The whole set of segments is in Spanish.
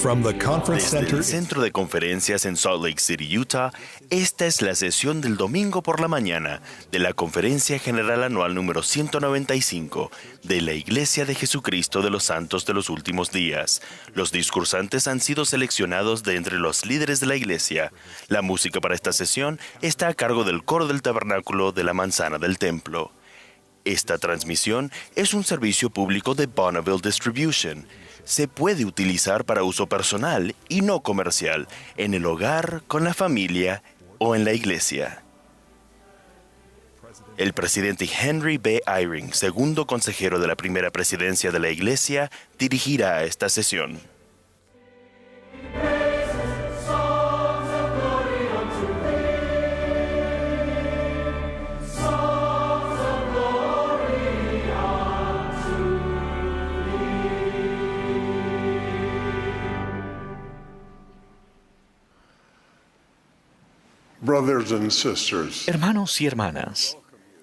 From the Conference Desde Center el Centro de Conferencias en Salt Lake City, Utah, esta es la sesión del domingo por la mañana de la Conferencia General Anual número 195 de la Iglesia de Jesucristo de los Santos de los Últimos Días. Los discursantes han sido seleccionados de entre los líderes de la Iglesia. La música para esta sesión está a cargo del coro del Tabernáculo de la Manzana del Templo. Esta transmisión es un servicio público de Bonneville Distribution. Se puede utilizar para uso personal y no comercial, en el hogar, con la familia o en la iglesia. El presidente Henry B. Eyring, segundo consejero de la primera presidencia de la iglesia, dirigirá esta sesión. Hermanos y hermanas,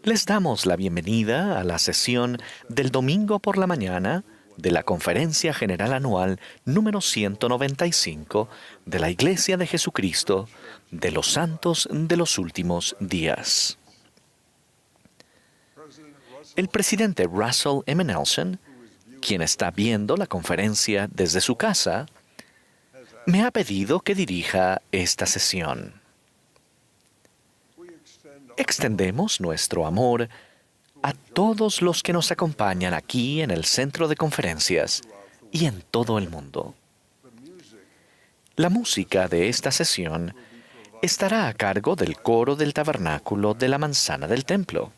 les damos la bienvenida a la sesión del domingo por la mañana de la Conferencia General Anual número 195 de la Iglesia de Jesucristo de los Santos de los Últimos Días. El presidente Russell M. Nelson, quien está viendo la conferencia desde su casa, me ha pedido que dirija esta sesión. Extendemos nuestro amor a todos los que nos acompañan aquí en el centro de conferencias y en todo el mundo. La música de esta sesión estará a cargo del coro del Tabernáculo de la Manzana del Templo,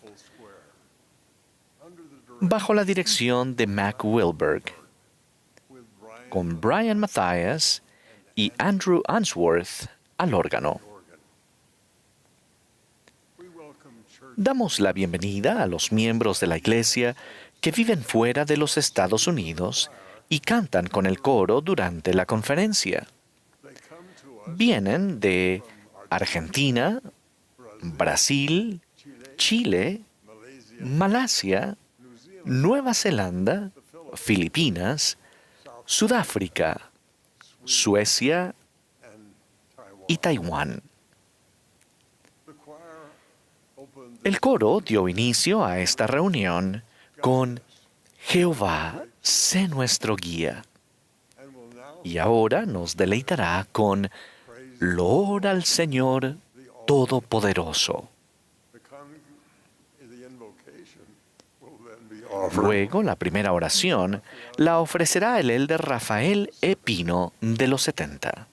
bajo la dirección de Mac Wilberg, con Brian Matthias y Andrew Answorth al órgano. Damos la bienvenida a los miembros de la Iglesia que viven fuera de los Estados Unidos y cantan con el coro durante la conferencia. Vienen de Argentina, Brasil, Chile, Malasia, Nueva Zelanda, Filipinas, Sudáfrica, Suecia y Taiwán. El coro dio inicio a esta reunión con Jehová, sé nuestro guía. Y ahora nos deleitará con Loor al Señor Todopoderoso. Luego, la primera oración la ofrecerá el elder Rafael E. Pino de los 70.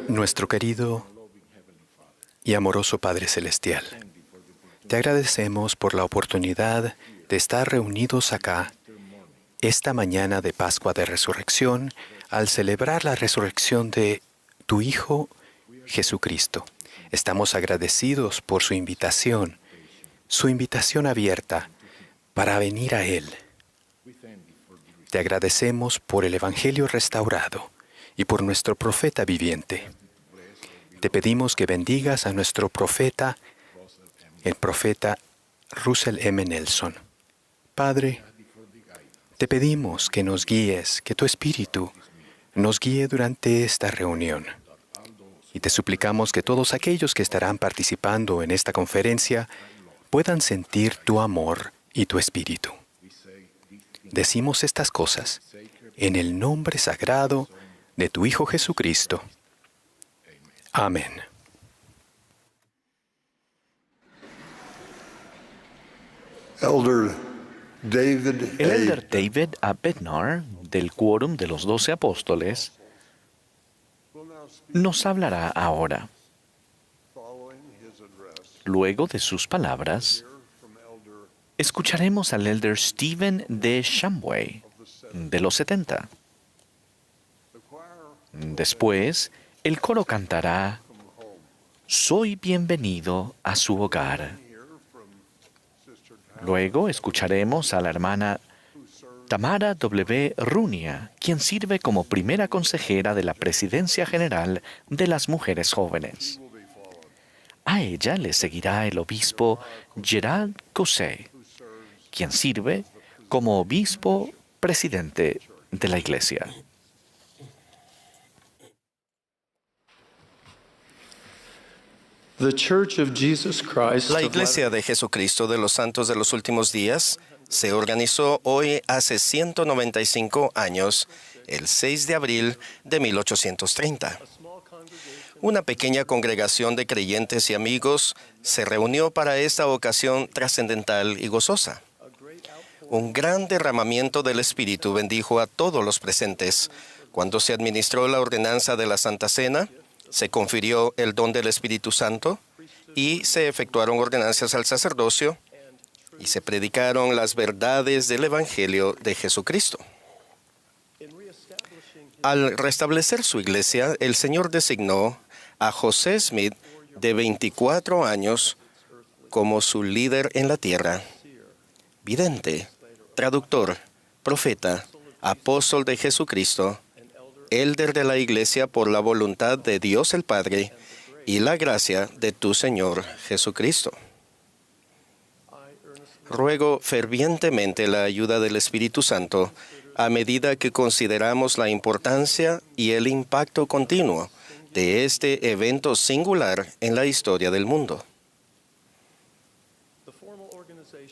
Nuestro querido y amoroso Padre Celestial, te agradecemos por la oportunidad de estar reunidos acá esta mañana de Pascua de Resurrección al celebrar la resurrección de tu Hijo Jesucristo. Estamos agradecidos por su invitación abierta para venir a Él. Te agradecemos por el Evangelio restaurado y por nuestro profeta viviente. Te pedimos que bendigas a nuestro profeta, el profeta Russell M. Nelson. Padre, te pedimos que nos guíes, que tu Espíritu nos guíe durante esta reunión. Y te suplicamos que todos aquellos que estarán participando en esta conferencia puedan sentir tu amor y tu Espíritu. Decimos estas cosas en el nombre sagrado de tu Hijo Jesucristo. Amén. El elder David A. Bednar, del Quórum de los 12 Apóstoles, nos hablará ahora. Luego de sus palabras, escucharemos al elder Stephen D. Shumway, de los 70. Después, el coro cantará «Soy bienvenido a su hogar». Luego escucharemos a la hermana Tamara W. Runia, quien sirve como primera consejera de la Presidencia General de las Mujeres Jóvenes. A ella le seguirá el obispo Gerald Cosset, quien sirve como obispo presidente de la Iglesia. La Iglesia de Jesucristo de los Santos de los Últimos Días se organizó hoy hace 195 años, el 6 de abril de 1830. Una pequeña congregación de creyentes y amigos se reunió para esta ocasión trascendental y gozosa. Un gran derramamiento del Espíritu bendijo a todos los presentes. Cuando se administró la ordenanza de la Santa Cena, se confirió el don del Espíritu Santo y se efectuaron ordenanzas al sacerdocio y se predicaron las verdades del Evangelio de Jesucristo. Al restablecer su iglesia, el Señor designó a José Smith, de 24 años, como su líder en la tierra, vidente, traductor, profeta, apóstol de Jesucristo, elder de la Iglesia por la voluntad de Dios el Padre y la gracia de tu Señor Jesucristo. Ruego fervientemente la ayuda del Espíritu Santo a medida que consideramos la importancia y el impacto continuo de este evento singular en la historia del mundo.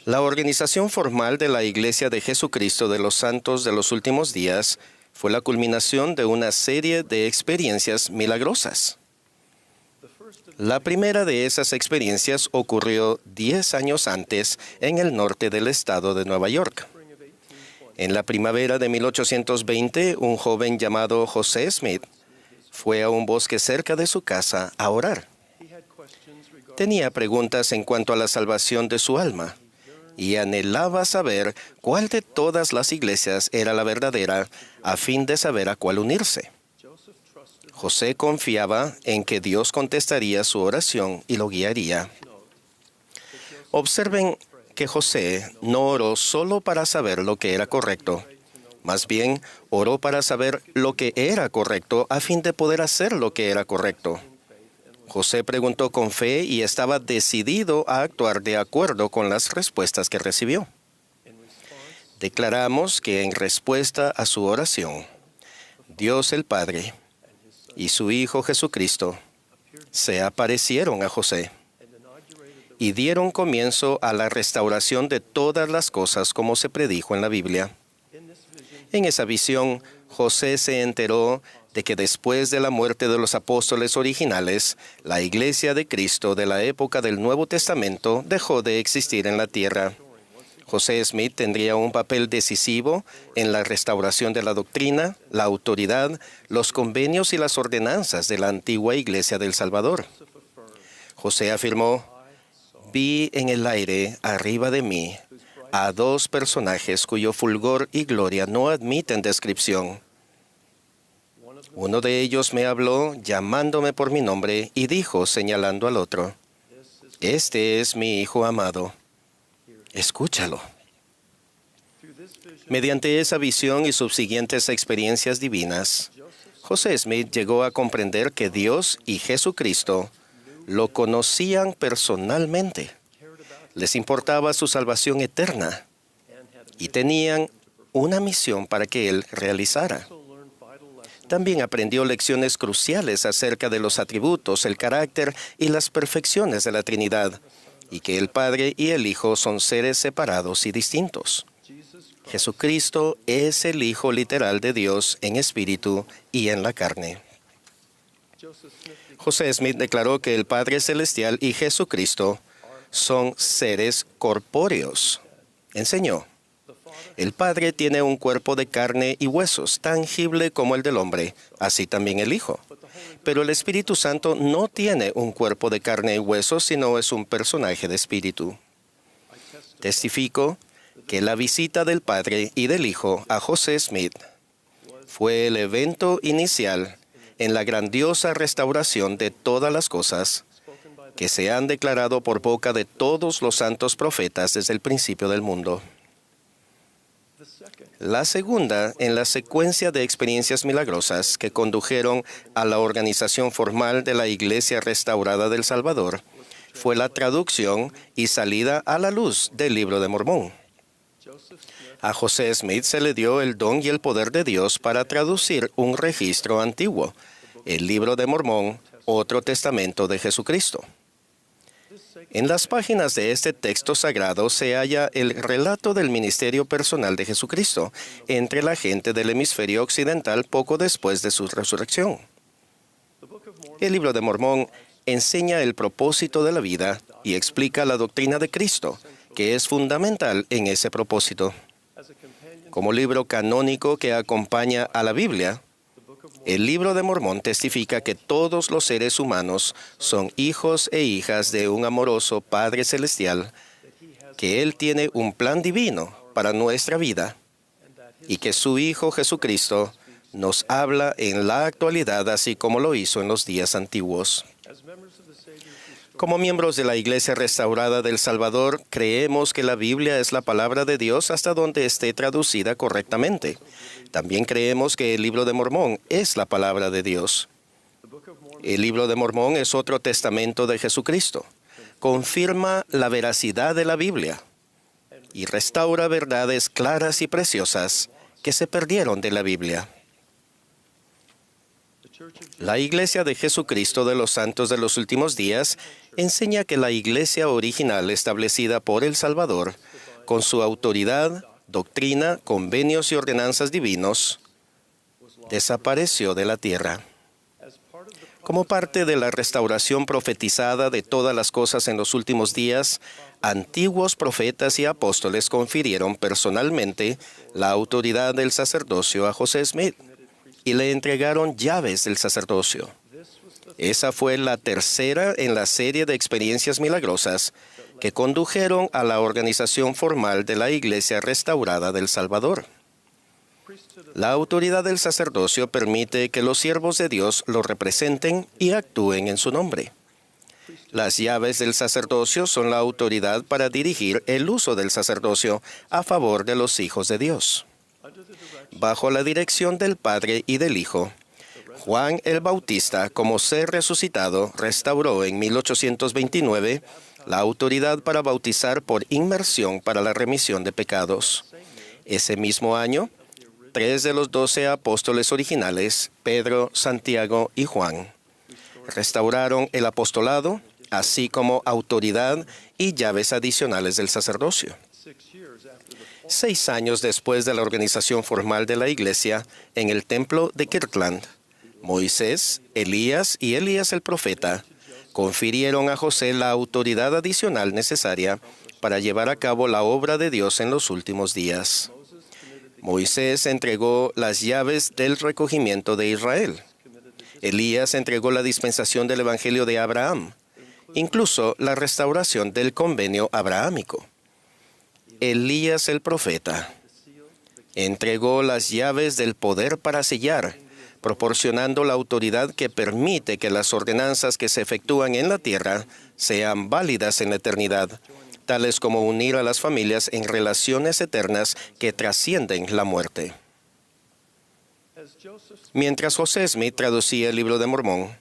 La organización formal de la Iglesia de Jesucristo de los Santos de los Últimos Días fue la culminación de una serie de experiencias milagrosas. La primera de esas experiencias ocurrió 10 años antes en el norte del estado de Nueva York. En la primavera de 1820, un joven llamado José Smith fue a un bosque cerca de su casa a orar. Tenía preguntas en cuanto a la salvación de su alma y anhelaba saber cuál de todas las iglesias era la verdadera a fin de saber a cuál unirse. José confiaba en que Dios contestaría su oración y lo guiaría. Observen que José no oró solo para saber lo que era correcto. Más bien, oró para saber lo que era correcto a fin de poder hacer lo que era correcto. José preguntó con fe y estaba decidido a actuar de acuerdo con las respuestas que recibió. Declaramos que en respuesta a su oración, Dios el Padre y su Hijo Jesucristo se aparecieron a José y dieron comienzo a la restauración de todas las cosas como se predijo en la Biblia. En esa visión, José se enteró de que después de la muerte de los apóstoles originales, la Iglesia de Cristo de la época del Nuevo Testamento dejó de existir en la tierra. José Smith tendría un papel decisivo en la restauración de la doctrina, la autoridad, los convenios y las ordenanzas de la antigua Iglesia del Salvador. José afirmó: «Vi en el aire arriba de mí a dos personajes cuyo fulgor y gloria no admiten descripción. Uno de ellos me habló llamándome por mi nombre y dijo, señalando al otro: Este es mi Hijo amado. Escúchalo». Mediante esa visión y subsiguientes experiencias divinas, José Smith llegó a comprender que Dios y Jesucristo lo conocían personalmente. Les importaba su salvación eterna y tenían una misión para que Él realizara. También aprendió lecciones cruciales acerca de los atributos, el carácter y las perfecciones de la Trinidad, y que el Padre y el Hijo son seres separados y distintos. Jesucristo es el Hijo literal de Dios en espíritu y en la carne. José Smith declaró que el Padre Celestial y Jesucristo son seres corpóreos. Enseñó: el Padre tiene un cuerpo de carne y huesos, tangible como el del hombre, así también el Hijo. Pero el Espíritu Santo no tiene un cuerpo de carne y huesos, sino es un personaje de espíritu. Testifico que la visita del Padre y del Hijo a José Smith fue el evento inicial en la grandiosa restauración de todas las cosas que se han declarado por boca de todos los santos profetas desde el principio del mundo. La segunda en la secuencia de experiencias milagrosas que condujeron a la organización formal de la Iglesia Restaurada del Salvador fue la traducción y salida a la luz del Libro de Mormón. A José Smith se le dio el don y el poder de Dios para traducir un registro antiguo, el Libro de Mormón, otro testamento de Jesucristo. En las páginas de este texto sagrado se halla el relato del ministerio personal de Jesucristo entre la gente del hemisferio occidental poco después de su resurrección. El Libro de Mormón enseña el propósito de la vida y explica la doctrina de Cristo, que es fundamental en ese propósito. Como libro canónico que acompaña a la Biblia, el Libro de Mormón testifica que todos los seres humanos son hijos e hijas de un amoroso Padre Celestial, que Él tiene un plan divino para nuestra vida y que su Hijo Jesucristo nos habla en la actualidad así como lo hizo en los días antiguos. Como miembros de la Iglesia Restaurada del Salvador, creemos que la Biblia es la palabra de Dios hasta donde esté traducida correctamente. También creemos que el Libro de Mormón es la palabra de Dios. El Libro de Mormón es otro testamento de Jesucristo. Confirma la veracidad de la Biblia y restaura verdades claras y preciosas que se perdieron de la Biblia. La Iglesia de Jesucristo de los Santos de los Últimos Días enseña que la Iglesia original establecida por el Salvador, con su autoridad, doctrina, convenios y ordenanzas divinos, desapareció de la tierra. Como parte de la restauración profetizada de todas las cosas en los últimos días, antiguos profetas y apóstoles confirieron personalmente la autoridad del sacerdocio a José Smith y le entregaron llaves del sacerdocio. Esa fue la tercera en la serie de experiencias milagrosas que condujeron a la organización formal de la Iglesia Restaurada del Salvador. La autoridad del sacerdocio permite que los siervos de Dios lo representen y actúen en su nombre. Las llaves del sacerdocio son la autoridad para dirigir el uso del sacerdocio a favor de los hijos de Dios. Bajo la dirección del Padre y del Hijo, Juan el Bautista, como ser resucitado, restauró en 1829 la autoridad para bautizar por inmersión para la remisión de pecados. Ese mismo año, 3 de los 12 apóstoles originales, Pedro, Santiago y Juan, restauraron el apostolado, así como autoridad y llaves adicionales del sacerdocio. 6 años después de la organización formal de la Iglesia, en el templo de Kirtland, Moisés, Elías y Elías el profeta confirieron a José la autoridad adicional necesaria para llevar a cabo la obra de Dios en los últimos días. Moisés entregó las llaves del recogimiento de Israel. Elías entregó la dispensación del Evangelio de Abraham, incluso la restauración del convenio abrahámico. Elías el profeta entregó las llaves del poder para sellar, proporcionando la autoridad que permite que las ordenanzas que se efectúan en la tierra sean válidas en la eternidad, tales como unir a las familias en relaciones eternas que trascienden la muerte. Mientras José Smith traducía el Libro de Mormón,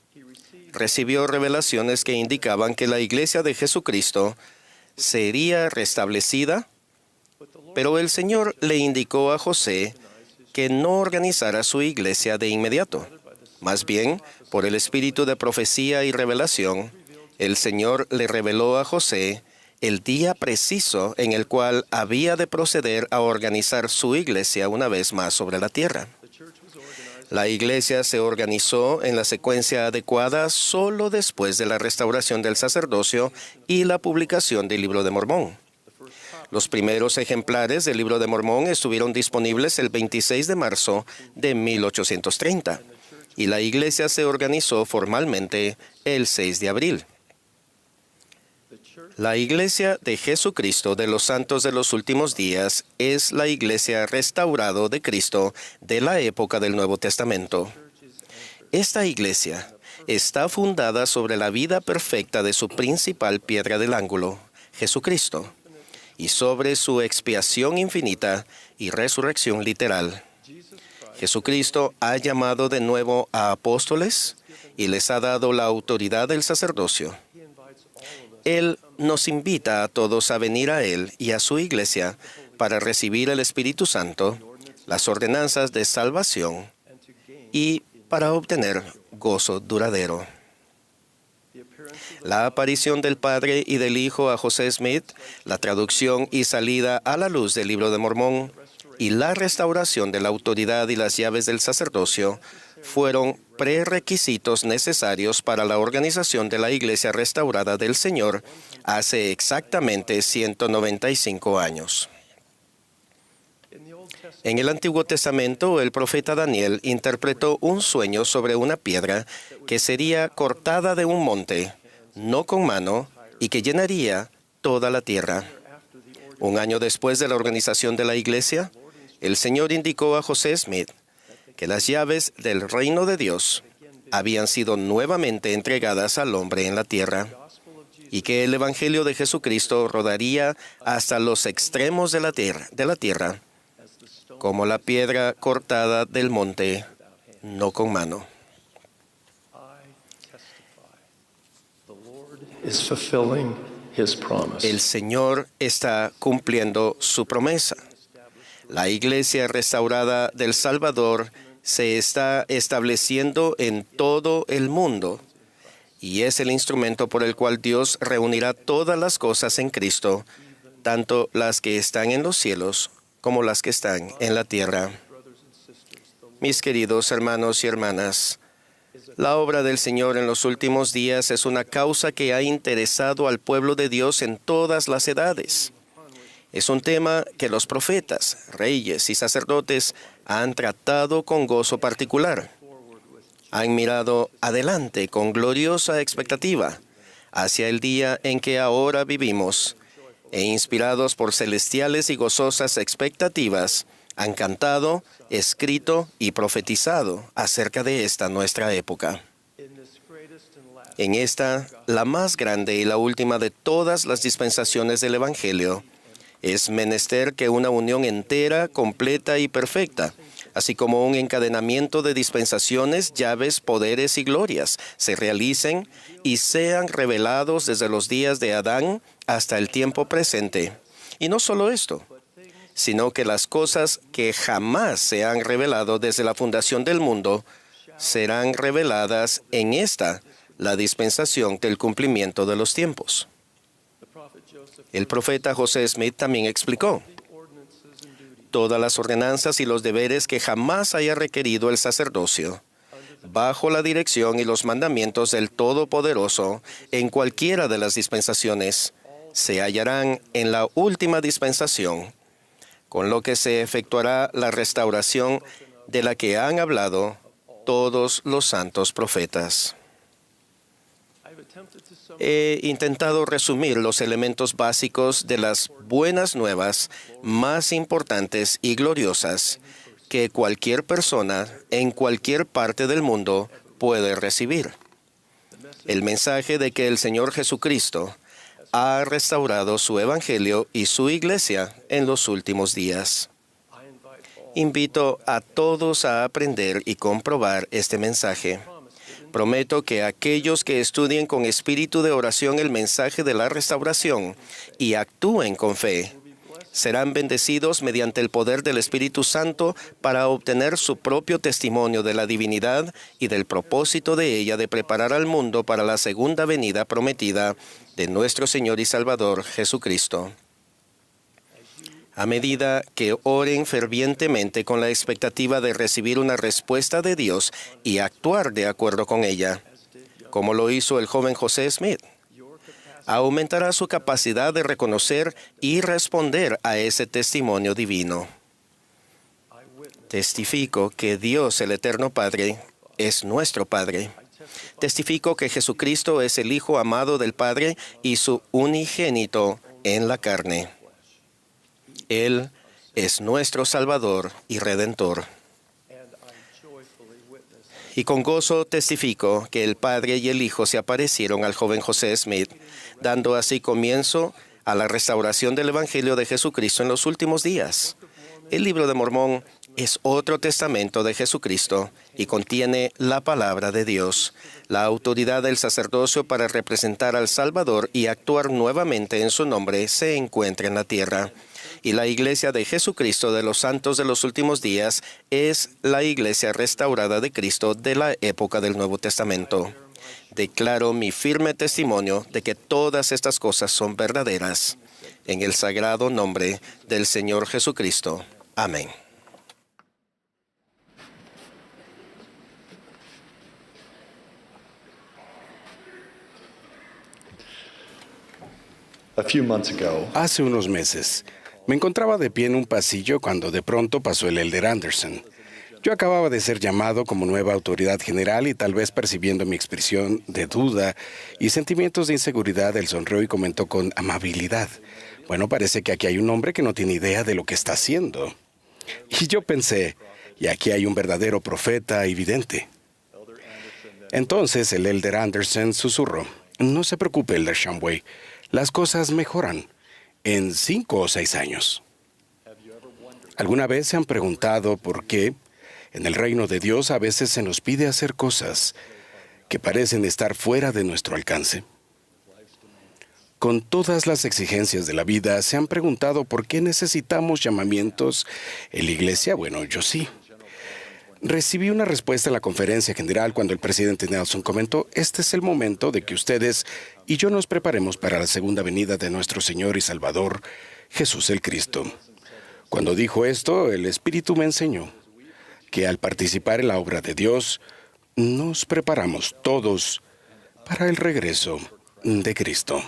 recibió revelaciones que indicaban que la Iglesia de Jesucristo sería restablecida, pero el Señor le indicó a José que no organizara su iglesia de inmediato. Más bien, por el espíritu de profecía y revelación, el Señor le reveló a José el día preciso en el cual había de proceder a organizar su iglesia una vez más sobre la tierra. La iglesia se organizó en la secuencia adecuada solo después de la restauración del sacerdocio y la publicación del Libro de Mormón. Los primeros ejemplares del Libro de Mormón estuvieron disponibles el 26 de marzo de 1830 y la iglesia se organizó formalmente el 6 de abril. La Iglesia de Jesucristo de los Santos de los Últimos Días es la iglesia restaurada de Cristo de la época del Nuevo Testamento. Esta iglesia está fundada sobre la vida perfecta de su principal piedra del ángulo, Jesucristo, y sobre su expiación infinita y resurrección literal. Jesucristo ha llamado de nuevo a apóstoles y les ha dado la autoridad del sacerdocio. Él nos invita a todos a venir a Él y a su iglesia para recibir el Espíritu Santo, las ordenanzas de salvación y para obtener gozo duradero. La aparición del Padre y del Hijo a José Smith, la traducción y salida a la luz del Libro de Mormón y la restauración de la autoridad y las llaves del sacerdocio fueron prerequisitos necesarios para la organización de la Iglesia restaurada del Señor hace exactamente 195 años. En el Antiguo Testamento, el profeta Daniel interpretó un sueño sobre una piedra que sería cortada de un monte, no con mano, y que llenaría toda la tierra. Un año después de la organización de la Iglesia, el Señor indicó a José Smith que las llaves del reino de Dios habían sido nuevamente entregadas al hombre en la tierra y que el Evangelio de Jesucristo rodaría hasta los extremos de la tierra, como la piedra cortada del monte, no con mano. El Señor está cumpliendo su promesa. La Iglesia restaurada del Salvador se está estableciendo en todo el mundo y es el instrumento por el cual Dios reunirá todas las cosas en Cristo, tanto las que están en los cielos como las que están en la tierra. Mis queridos hermanos y hermanas, la obra del Señor en los últimos días es una causa que ha interesado al pueblo de Dios en todas las edades. Es un tema que los profetas, reyes y sacerdotes han tratado con gozo particular. Han mirado adelante con gloriosa expectativa hacia el día en que ahora vivimos, e inspirados por celestiales y gozosas expectativas, han cantado, escrito y profetizado acerca de esta nuestra época. En esta, la más grande y la última de todas las dispensaciones del Evangelio, es menester que una unión entera, completa y perfecta, así como un encadenamiento de dispensaciones, llaves, poderes y glorias, se realicen y sean revelados desde los días de Adán hasta el tiempo presente. Y no solo esto, sino que las cosas que jamás se han revelado desde la fundación del mundo serán reveladas en esta, la dispensación del cumplimiento de los tiempos. El profeta José Smith también explicó: todas las ordenanzas y los deberes que jamás haya requerido el sacerdocio, bajo la dirección y los mandamientos del Todopoderoso en cualquiera de las dispensaciones, se hallarán en la última dispensación, con lo que se efectuará la restauración de la que han hablado todos los santos profetas. He intentado resumir los elementos básicos de las buenas nuevas más importantes y gloriosas que cualquier persona en cualquier parte del mundo puede recibir. El mensaje de que el Señor Jesucristo ha restaurado su Evangelio y su Iglesia en los últimos días. Invito a todos a aprender y comprobar este mensaje. Prometo que aquellos que estudien con espíritu de oración el mensaje de la restauración y actúen con fe, serán bendecidos mediante el poder del Espíritu Santo para obtener su propio testimonio de la divinidad y del propósito de ella de preparar al mundo para la segunda venida prometida de nuestro Señor y Salvador Jesucristo. A medida que oren fervientemente con la expectativa de recibir una respuesta de Dios y actuar de acuerdo con ella, como lo hizo el joven José Smith, aumentará su capacidad de reconocer y responder a ese testimonio divino. Testifico que Dios, el Eterno Padre, es nuestro Padre. Testifico que Jesucristo es el Hijo amado del Padre y su unigénito en la carne. Él es nuestro Salvador y Redentor. Y con gozo testifico que el Padre y el Hijo se aparecieron al joven José Smith, dando así comienzo a la restauración del Evangelio de Jesucristo en los últimos días. El Libro de Mormón es otro testamento de Jesucristo y contiene la palabra de Dios, la autoridad del sacerdocio para representar al Salvador y actuar nuevamente en su nombre se encuentra en la tierra. Y la Iglesia de Jesucristo de los Santos de los Últimos Días es la Iglesia restaurada de Cristo de la época del Nuevo Testamento. Declaro mi firme testimonio de que todas estas cosas son verdaderas. En el sagrado nombre del Señor Jesucristo. Amén. Hace unos meses, me encontraba de pie en un pasillo cuando de pronto pasó el elder Anderson. Yo acababa de ser llamado como nueva autoridad general y tal vez percibiendo mi expresión de duda y sentimientos de inseguridad, él sonrió y comentó con amabilidad: bueno, parece que aquí hay un hombre que no tiene idea de lo que está haciendo. Y yo pensé, y aquí hay un verdadero profeta y vidente. Entonces el elder Anderson susurró: no se preocupe, elder Shumway, las cosas mejoran en 5 o 6 años. ¿Alguna vez se han preguntado por qué en el reino de Dios a veces se nos pide hacer cosas que parecen estar fuera de nuestro alcance? Con todas las exigencias de la vida, ¿se han preguntado por qué necesitamos llamamientos en la iglesia? Bueno, yo sí. Recibí una respuesta en la conferencia general cuando el presidente Nelson comentó: este es el momento de que ustedes y yo nos preparemos para la segunda venida de nuestro Señor y Salvador, Jesús el Cristo. Cuando dijo esto, el Espíritu me enseñó que al participar en la obra de Dios, nos preparamos todos para el regreso de Cristo.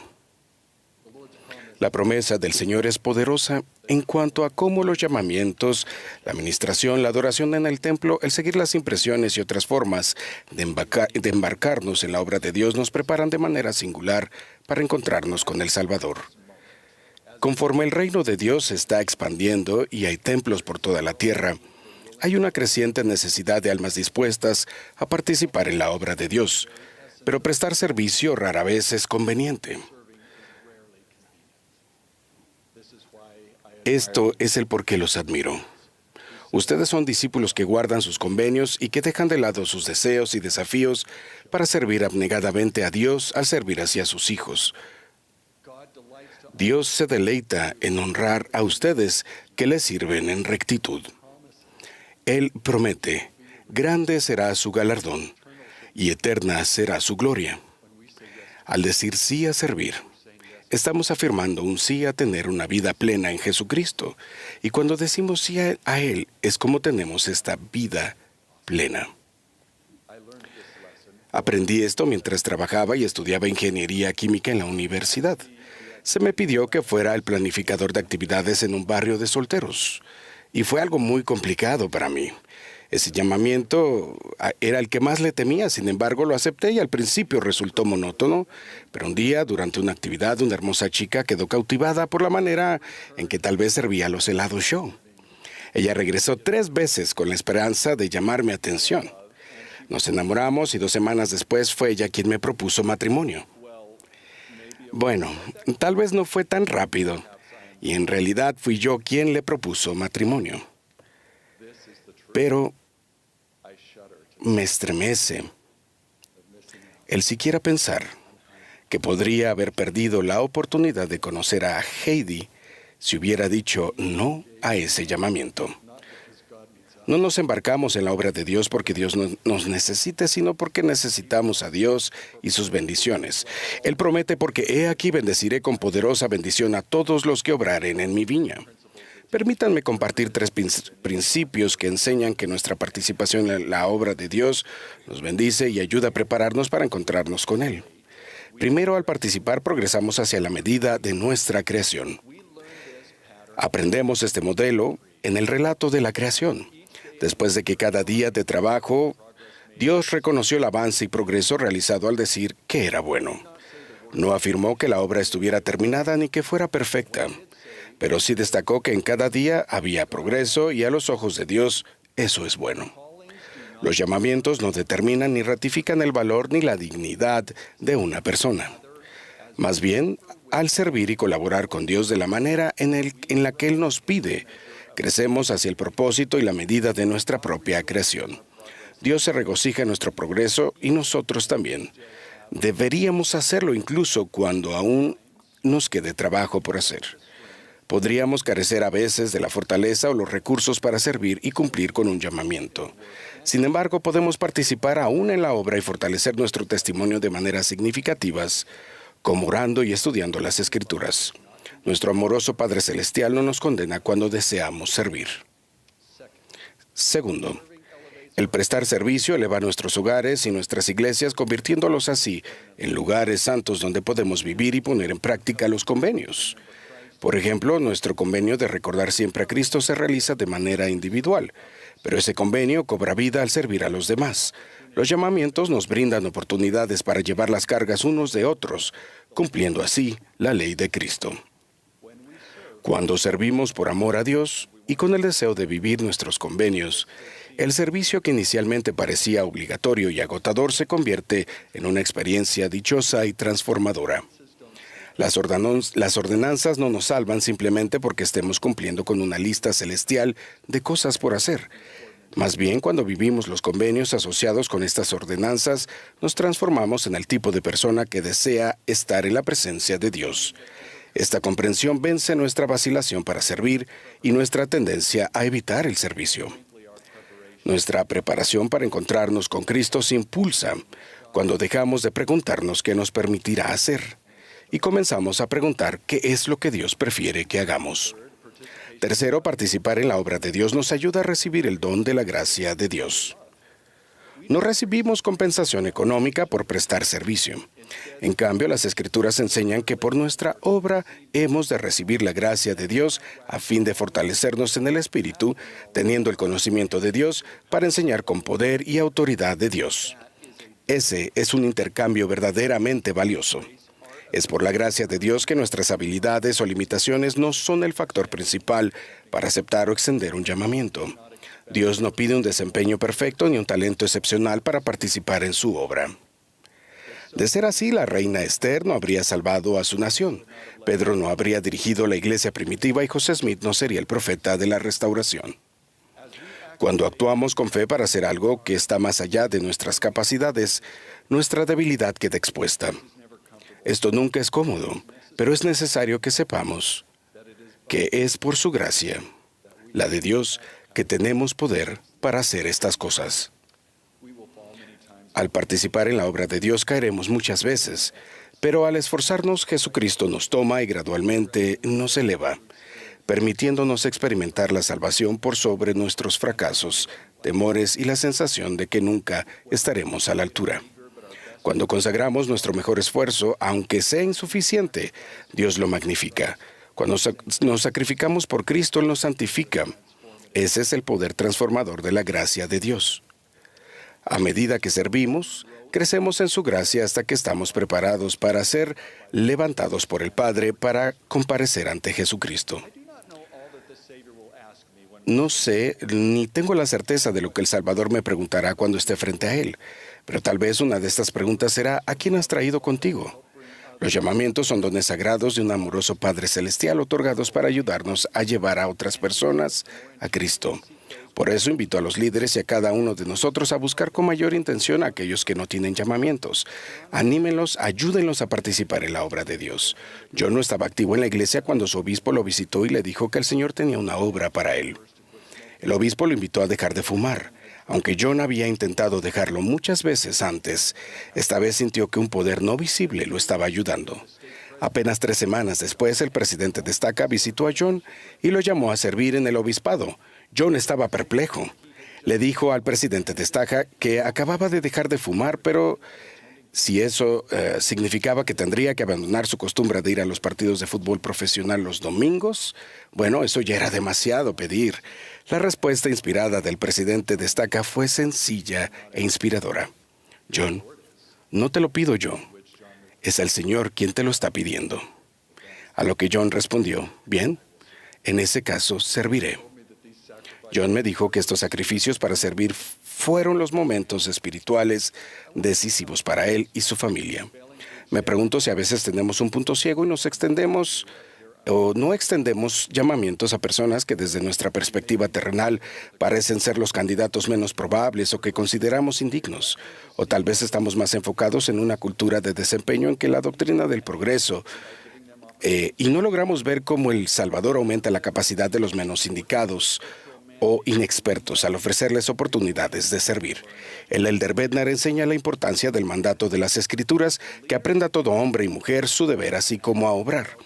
La promesa del Señor es poderosa en cuanto a cómo los llamamientos, la administración, la adoración en el templo, el seguir las impresiones y otras formas de embarcarnos en la obra de Dios nos preparan de manera singular para encontrarnos con el Salvador. Conforme el reino de Dios se está expandiendo y hay templos por toda la tierra, hay una creciente necesidad de almas dispuestas a participar en la obra de Dios, pero prestar servicio rara vez es conveniente. Esto es el por qué los admiro. Ustedes son discípulos que guardan sus convenios y que dejan de lado sus deseos y desafíos para servir abnegadamente a Dios al servir hacia sus hijos. Dios se deleita en honrar a ustedes que le sirven en rectitud. Él promete: grande será su galardón y eterna será su gloria. Al decir sí a servir, estamos afirmando un sí a tener una vida plena en Jesucristo. Y cuando decimos sí a Él, es como tenemos esta vida plena. Aprendí esto mientras trabajaba y estudiaba ingeniería química en la universidad. se me pidió que fuera el planificador de actividades en un barrio de solteros. Y fue algo muy complicado para mí. Ese llamamiento era el que más le temía, sin embargo lo acepté y al principio resultó monótono, pero un día, durante una actividad, una hermosa chica quedó cautivada por la manera en que tal vez servía los helados yo. Ella regresó 3 veces con la esperanza de llamar mi atención. Nos enamoramos y 2 semanas después fue ella quien me propuso matrimonio. Bueno, tal vez no fue tan rápido, y en realidad fui yo quien le propuso matrimonio. Pero me estremece el siquiera pensar que podría haber perdido la oportunidad de conocer a Heidi si hubiera dicho no a ese llamamiento. No nos embarcamos en la obra de Dios porque Dios nos necesite, sino porque necesitamos a Dios y sus bendiciones. Él promete porque he aquí bendeciré con poderosa bendición a todos los que obraren en mi viña. Permítanme compartir 3 principios que enseñan que nuestra participación en la obra de Dios nos bendice y ayuda a prepararnos para encontrarnos con Él. Primero, al participar, progresamos hacia la medida de nuestra creación. Aprendemos este modelo en el relato de la creación. Después de que cada día de trabajo, Dios reconoció el avance y progreso realizado al decir que era bueno. No afirmó que la obra estuviera terminada ni que fuera perfecta, pero sí destacó que en cada día había progreso y a los ojos de Dios eso es bueno. Los llamamientos no determinan ni ratifican el valor ni la dignidad de una persona. Más bien, al servir y colaborar con Dios de la manera en la que Él nos pide, crecemos hacia el propósito y la medida de nuestra propia creación. Dios se regocija en nuestro progreso y nosotros también. Deberíamos hacerlo incluso cuando aún nos quede trabajo por hacer. Podríamos carecer a veces de la fortaleza o los recursos para servir y cumplir con un llamamiento. Sin embargo, podemos participar aún en la obra y fortalecer nuestro testimonio de maneras significativas, como orando y estudiando las Escrituras. Nuestro amoroso Padre Celestial no nos condena cuando deseamos servir. Segundo, el prestar servicio eleva nuestros hogares y nuestras iglesias, convirtiéndolos así en lugares santos donde podemos vivir y poner en práctica los convenios. Por ejemplo, nuestro convenio de recordar siempre a Cristo se realiza de manera individual, pero ese convenio cobra vida al servir a los demás. Los llamamientos nos brindan oportunidades para llevar las cargas unos de otros, cumpliendo así la ley de Cristo. Cuando servimos por amor a Dios y con el deseo de vivir nuestros convenios, el servicio que inicialmente parecía obligatorio y agotador se convierte en una experiencia dichosa y transformadora. Las ordenanzas no nos salvan simplemente porque estemos cumpliendo con una lista celestial de cosas por hacer. Más bien, cuando vivimos los convenios asociados con estas ordenanzas, nos transformamos en el tipo de persona que desea estar en la presencia de Dios. Esta comprensión vence nuestra vacilación para servir y nuestra tendencia a evitar el servicio. Nuestra preparación para encontrarnos con Cristo se impulsa cuando dejamos de preguntarnos qué nos permitirá hacer y comenzamos a preguntar qué es lo que Dios prefiere que hagamos. Tercero, participar en la obra de Dios nos ayuda a recibir el don de la gracia de Dios. No recibimos compensación económica por prestar servicio. En cambio, las Escrituras enseñan que por nuestra obra hemos de recibir la gracia de Dios a fin de fortalecernos en el Espíritu, teniendo el conocimiento de Dios para enseñar con poder y autoridad de Dios. Ese es un intercambio verdaderamente valioso. Es por la gracia de Dios que nuestras habilidades o limitaciones no son el factor principal para aceptar o extender un llamamiento. Dios no pide un desempeño perfecto ni un talento excepcional para participar en su obra. De ser así, la reina Esther no habría salvado a su nación, Pedro no habría dirigido la iglesia primitiva y José Smith no sería el profeta de la restauración. Cuando actuamos con fe para hacer algo que está más allá de nuestras capacidades, nuestra debilidad queda expuesta. Esto nunca es cómodo, pero es necesario que sepamos que es por su gracia, la de Dios, que tenemos poder para hacer estas cosas. Al participar en la obra de Dios caeremos muchas veces, pero al esforzarnos Jesucristo nos toma y gradualmente nos eleva, permitiéndonos experimentar la salvación por sobre nuestros fracasos, temores y la sensación de que nunca estaremos a la altura. Cuando consagramos nuestro mejor esfuerzo, aunque sea insuficiente, Dios lo magnifica. Cuando nos sacrificamos por Cristo, Él nos santifica. Ese es el poder transformador de la gracia de Dios. A medida que servimos, crecemos en su gracia hasta que estamos preparados para ser levantados por el Padre para comparecer ante Jesucristo. No sé, ni tengo la certeza de lo que el Salvador me preguntará cuando esté frente a Él, pero tal vez una de estas preguntas será: ¿a quién has traído contigo? Los llamamientos son dones sagrados de un amoroso Padre Celestial otorgados para ayudarnos a llevar a otras personas a Cristo. Por eso invito a los líderes y a cada uno de nosotros a buscar con mayor intención a aquellos que no tienen llamamientos. Anímenlos, ayúdenlos a participar en la obra de Dios. Yo no estaba activo en la iglesia cuando su obispo lo visitó y le dijo que el Señor tenía una obra para él. El obispo lo invitó a dejar de fumar. Aunque John había intentado dejarlo muchas veces antes, esta vez sintió que un poder no visible lo estaba ayudando. Apenas 3 semanas después, el presidente de Estaca visitó a John y lo llamó a servir en el obispado. John estaba perplejo. Le dijo al presidente de Estaca que acababa de dejar de fumar, pero si eso significaba que tendría que abandonar su costumbre de ir a los partidos de fútbol profesional los domingos, bueno, eso ya era demasiado pedir. La respuesta inspirada del presidente de Estaca fue sencilla e inspiradora. John, no te lo pido yo. Es el Señor quien te lo está pidiendo. A lo que John respondió: bien, en ese caso serviré. John me dijo que estos sacrificios para servir fueron los momentos espirituales decisivos para él y su familia. Me pregunto si a veces tenemos un punto ciego y nos extendemos o no extendemos llamamientos a personas que desde nuestra perspectiva terrenal parecen ser los candidatos menos probables o que consideramos indignos. O tal vez estamos más enfocados en una cultura de desempeño en que la doctrina del progreso y no logramos ver cómo el Salvador aumenta la capacidad de los menos indicados o inexpertos al ofrecerles oportunidades de servir. El Elder Bednar enseña la importancia del mandato de las Escrituras, que aprenda todo hombre y mujer su deber, así como a obrar.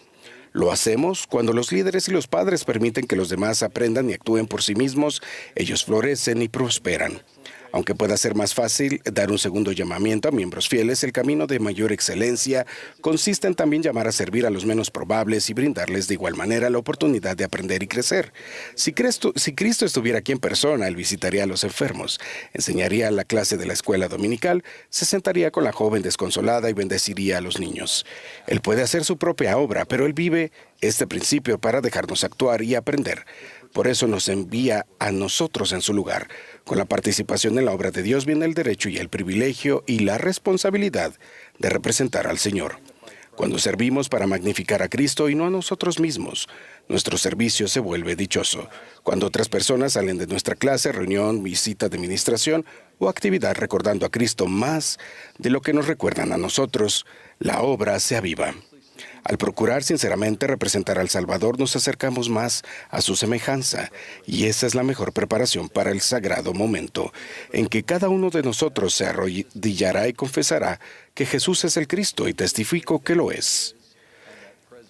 Lo hacemos cuando los líderes y los padres permiten que los demás aprendan y actúen por sí mismos. Ellos florecen y prosperan. Aunque pueda ser más fácil dar un segundo llamamiento a miembros fieles, el camino de mayor excelencia consiste en también llamar a servir a los menos probables y brindarles de igual manera la oportunidad de aprender y crecer. Si Cristo estuviera aquí en persona, Él visitaría a los enfermos, enseñaría la clase de la escuela dominical, se sentaría con la joven desconsolada y bendeciría a los niños. Él puede hacer su propia obra, pero Él vive este principio para dejarnos actuar y aprender. Por eso nos envía a nosotros en su lugar. Con la participación en la obra de Dios viene el derecho y el privilegio y la responsabilidad de representar al Señor. Cuando servimos para magnificar a Cristo y no a nosotros mismos, nuestro servicio se vuelve dichoso. Cuando otras personas salen de nuestra clase, reunión, visita de administración o actividad recordando a Cristo más de lo que nos recuerdan a nosotros, la obra se aviva. Al procurar sinceramente representar al Salvador, nos acercamos más a su semejanza, y esa es la mejor preparación para el sagrado momento en que cada uno de nosotros se arrodillará y confesará que Jesús es el Cristo, y testifico que lo es.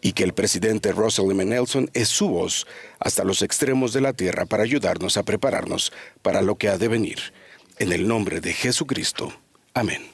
Y que el presidente Russell M. Nelson es su voz hasta los extremos de la tierra para ayudarnos a prepararnos para lo que ha de venir. En el nombre de Jesucristo. Amén.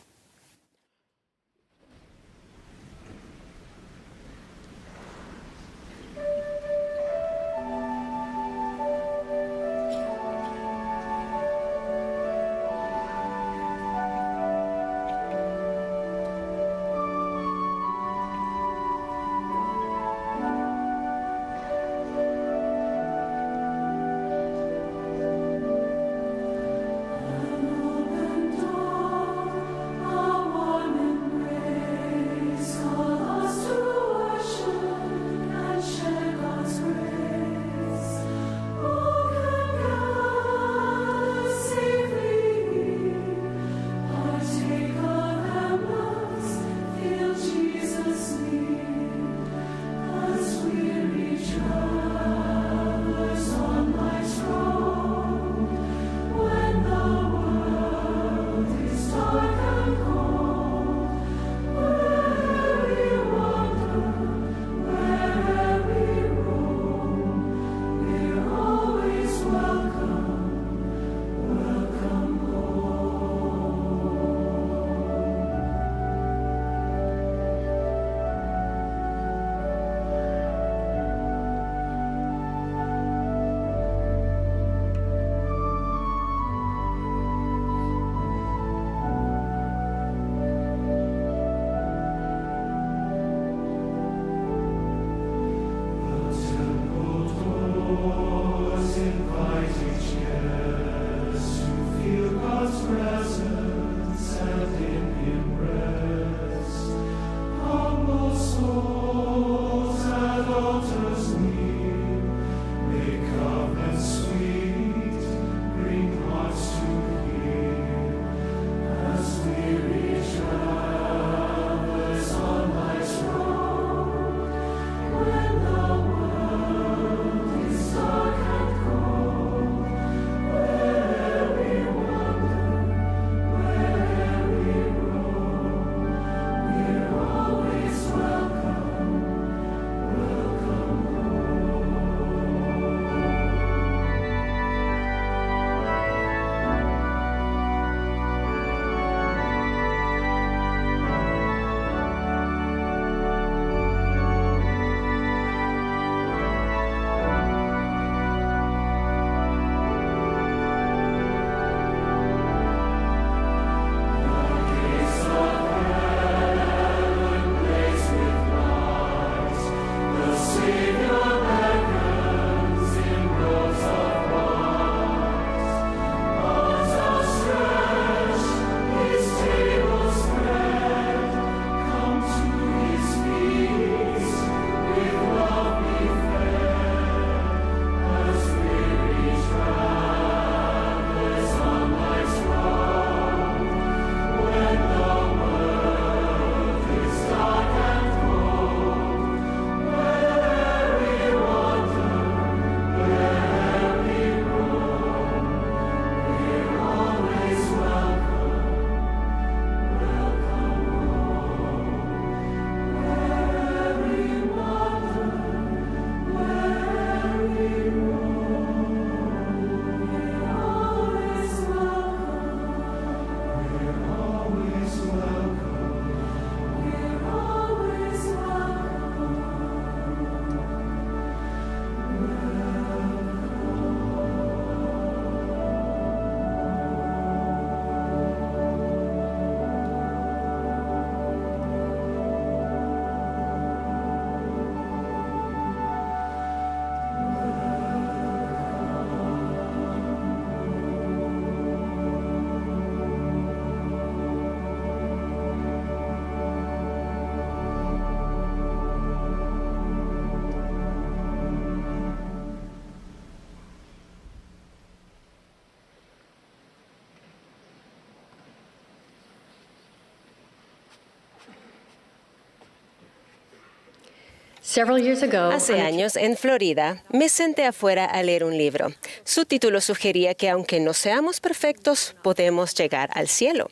Hace años, en Florida, me senté afuera a leer un libro. Su título sugería que aunque no seamos perfectos, podemos llegar al cielo.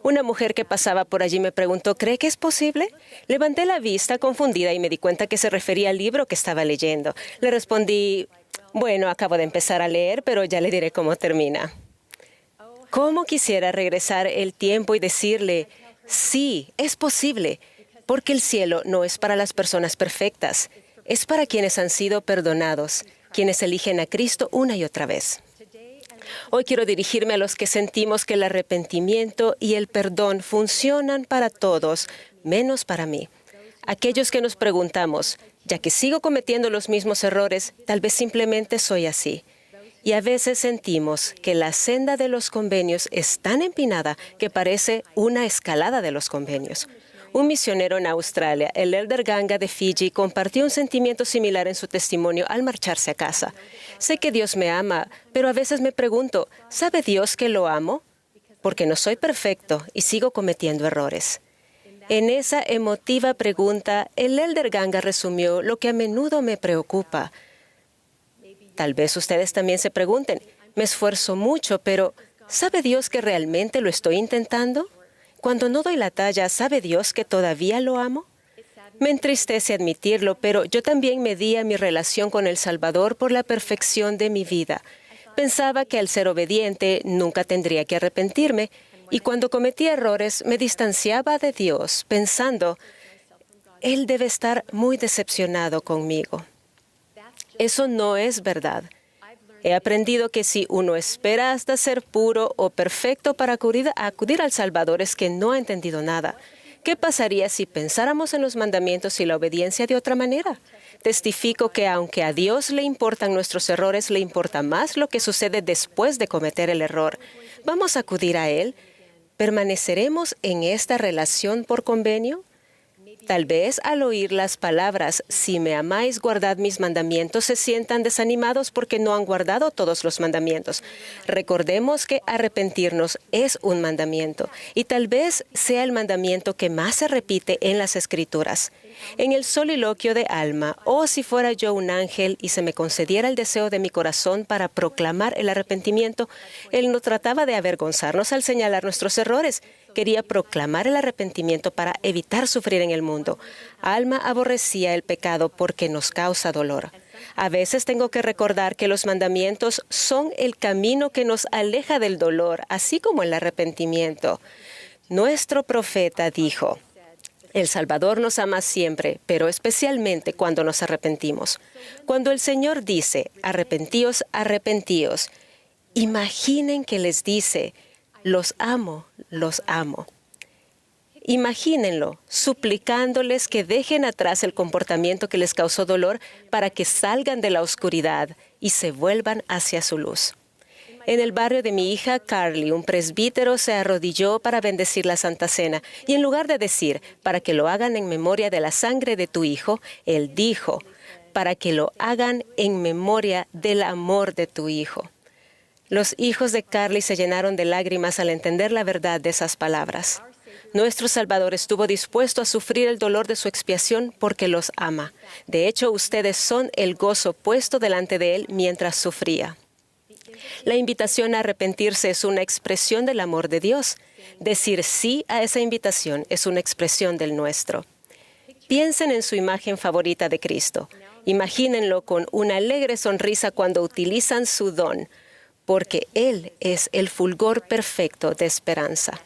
Una mujer que pasaba por allí me preguntó, ¿cree que es posible? Levanté la vista confundida y me di cuenta que se refería al libro que estaba leyendo. Le respondí, bueno, acabo de empezar a leer, pero ya le diré cómo termina. ¿Cómo quisiera regresar el tiempo y decirle, sí, es posible? Porque el cielo no es para las personas perfectas, es para quienes han sido perdonados, quienes eligen a Cristo una y otra vez. Hoy quiero dirigirme a los que sentimos que el arrepentimiento y el perdón funcionan para todos, menos para mí. Aquellos que nos preguntamos, ya que sigo cometiendo los mismos errores, tal vez simplemente soy así. Y a veces sentimos que la senda de los convenios es tan empinada que parece una escalada de los convenios. Un misionero en Australia, el Elder Ganga de Fiji, compartió un sentimiento similar en su testimonio al marcharse a casa. Sé que Dios me ama, pero a veces me pregunto, ¿sabe Dios que lo amo? Porque no soy perfecto y sigo cometiendo errores. En esa emotiva pregunta, el Elder Ganga resumió lo que a menudo me preocupa. Tal vez ustedes también se pregunten, me esfuerzo mucho, pero ¿sabe Dios que realmente lo estoy intentando? Cuando no doy la talla, ¿sabe Dios que todavía lo amo? Me entristece admitirlo, pero yo también medía mi relación con el Salvador por la perfección de mi vida. Pensaba que al ser obediente nunca tendría que arrepentirme, y cuando cometía errores me distanciaba de Dios, pensando, Él debe estar muy decepcionado conmigo. Eso no es verdad. He aprendido que si uno espera hasta ser puro o perfecto para acudir al Salvador es que no ha entendido nada. ¿Qué pasaría si pensáramos en los mandamientos y la obediencia de otra manera? Testifico que aunque a Dios le importan nuestros errores, le importa más lo que sucede después de cometer el error. ¿Vamos a acudir a Él? ¿Permaneceremos en esta relación por convenio? Tal vez al oír las palabras, si me amáis, guardad mis mandamientos, se sientan desanimados porque no han guardado todos los mandamientos. Recordemos que arrepentirnos es un mandamiento y tal vez sea el mandamiento que más se repite en las Escrituras. En el soliloquio de Alma, oh si fuera yo un ángel y se me concediera el deseo de mi corazón para proclamar el arrepentimiento, él no trataba de avergonzarnos al señalar nuestros errores. Quería proclamar el arrepentimiento para evitar sufrir en el mundo. Alma aborrecía el pecado porque nos causa dolor. A veces tengo que recordar que los mandamientos son el camino que nos aleja del dolor, así como el arrepentimiento. Nuestro profeta dijo, el Salvador nos ama siempre, pero especialmente cuando nos arrepentimos. Cuando el Señor dice, arrepentíos, arrepentíos, imaginen que les dice, los amo, los amo. Imagínenlo, suplicándoles que dejen atrás el comportamiento que les causó dolor para que salgan de la oscuridad y se vuelvan hacia su luz. En el barrio de mi hija Carly, un presbítero se arrodilló para bendecir la Santa Cena y en lugar de decir, para que lo hagan en memoria de la sangre de tu hijo, él dijo, para que lo hagan en memoria del amor de tu hijo. Los hijos de Carly se llenaron de lágrimas al entender la verdad de esas palabras. Nuestro Salvador estuvo dispuesto a sufrir el dolor de su expiación porque los ama. De hecho, ustedes son el gozo puesto delante de Él mientras sufría. La invitación a arrepentirse es una expresión del amor de Dios. Decir sí a esa invitación es una expresión del nuestro. Piensen en su imagen favorita de Cristo. Imagínenlo con una alegre sonrisa cuando utilizan su don, porque Él es el fulgor perfecto de esperanza.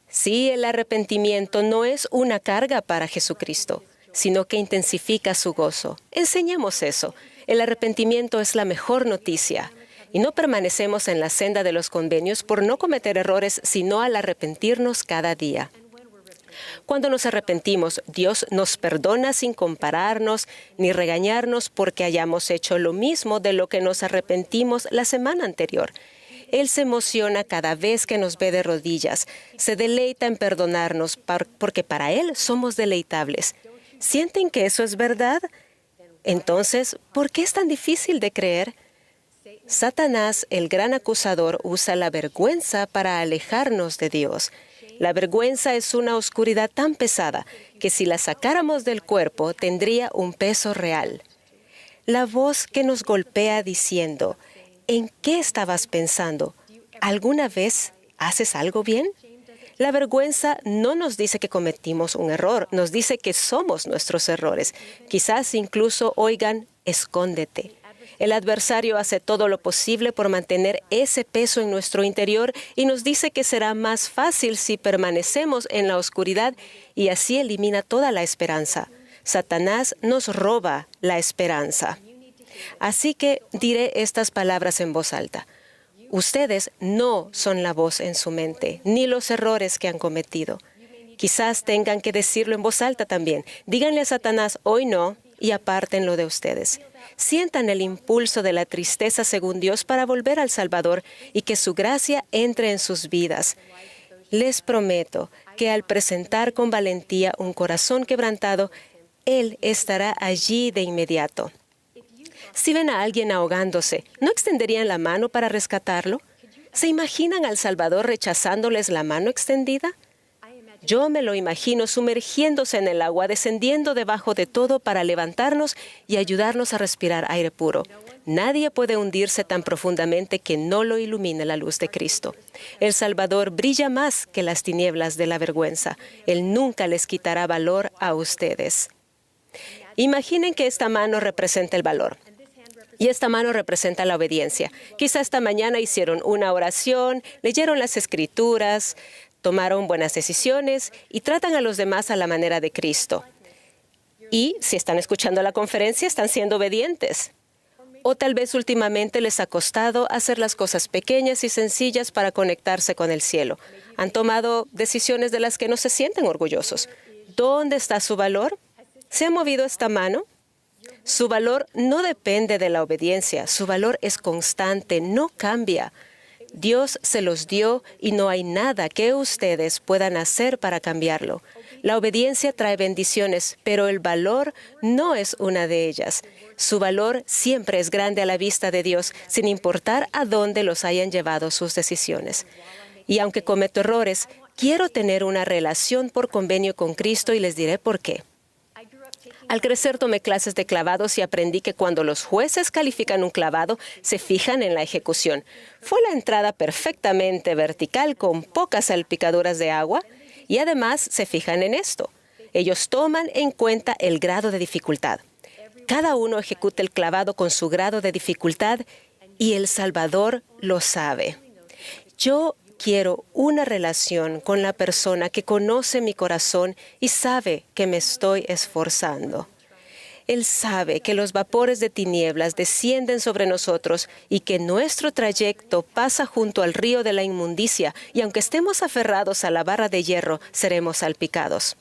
Sí, el arrepentimiento no es una carga para Jesucristo, sino que intensifica su gozo. Enseñemos eso. El arrepentimiento es la mejor noticia. Y no permanecemos en la senda de los convenios por no cometer errores, sino al arrepentirnos cada día. Cuando nos arrepentimos, Dios nos perdona sin compararnos ni regañarnos porque hayamos hecho lo mismo de lo que nos arrepentimos la semana anterior. Él se emociona cada vez que nos ve de rodillas, se deleita en perdonarnos porque para Él somos deleitables. ¿Sienten que eso es verdad? Entonces, ¿por qué es tan difícil de creer? Satanás, el gran acusador, usa la vergüenza para alejarnos de Dios. La vergüenza es una oscuridad tan pesada que si la sacáramos del cuerpo tendría un peso real. La voz que nos golpea diciendo, ¿en qué estabas pensando? ¿Alguna vez haces algo bien? La vergüenza no nos dice que cometimos un error, nos dice que somos nuestros errores. Quizás incluso oigan, escóndete. El adversario hace todo lo posible por mantener ese peso en nuestro interior y nos dice que será más fácil si permanecemos en la oscuridad y así elimina toda la esperanza. Satanás nos roba la esperanza. Así que diré estas palabras en voz alta. Ustedes no son la voz en su mente, ni los errores que han cometido. Quizás tengan que decirlo en voz alta también. Díganle a Satanás, hoy no, y apártenlo de ustedes. Sientan el impulso de la tristeza según Dios para volver al Salvador y que su gracia entre en sus vidas. Les prometo que al presentar con valentía un corazón quebrantado, Él estará allí de inmediato. Si ven a alguien ahogándose, ¿no extenderían la mano para rescatarlo? ¿Se imaginan al Salvador rechazándoles la mano extendida? Yo me lo imagino sumergiéndose en el agua, descendiendo debajo de todo para levantarnos y ayudarnos a respirar aire puro. Nadie puede hundirse tan profundamente que no lo ilumine la luz de Cristo. El Salvador brilla más que las tinieblas de la vergüenza. Él nunca les quitará valor a ustedes. Imaginen que esta mano representa el valor. Y esta mano representa la obediencia. Quizá esta mañana hicieron una oración, leyeron las Escrituras, tomaron buenas decisiones y tratan a los demás a la manera de Cristo. Y si están escuchando la conferencia, están siendo obedientes. O tal vez últimamente les ha costado hacer las cosas pequeñas y sencillas para conectarse con el cielo. Han tomado decisiones de las que no se sienten orgullosos. ¿Dónde está su valor? ¿Se ha movido esta mano? Su valor no depende de la obediencia. Su valor es constante, no cambia. Dios se los dio y no hay nada que ustedes puedan hacer para cambiarlo. La obediencia trae bendiciones, pero el valor no es una de ellas. Su valor siempre es grande a la vista de Dios, sin importar a dónde los hayan llevado sus decisiones. Y aunque cometo errores, quiero tener una relación por convenio con Cristo y les diré por qué. Al crecer tomé clases de clavados y aprendí que cuando los jueces califican un clavado, se fijan en la ejecución. ¿Fue la entrada perfectamente vertical con pocas salpicaduras de agua? Y además se fijan en esto. Ellos toman en cuenta el grado de dificultad. Cada uno ejecuta el clavado con su grado de dificultad y el Salvador lo sabe. Yo quiero una relación con la persona que conoce mi corazón y sabe que me estoy esforzando. Él sabe que los vapores de tinieblas descienden sobre nosotros y que nuestro trayecto pasa junto al río de la inmundicia y aunque estemos aferrados a la barra de hierro, seremos salpicados.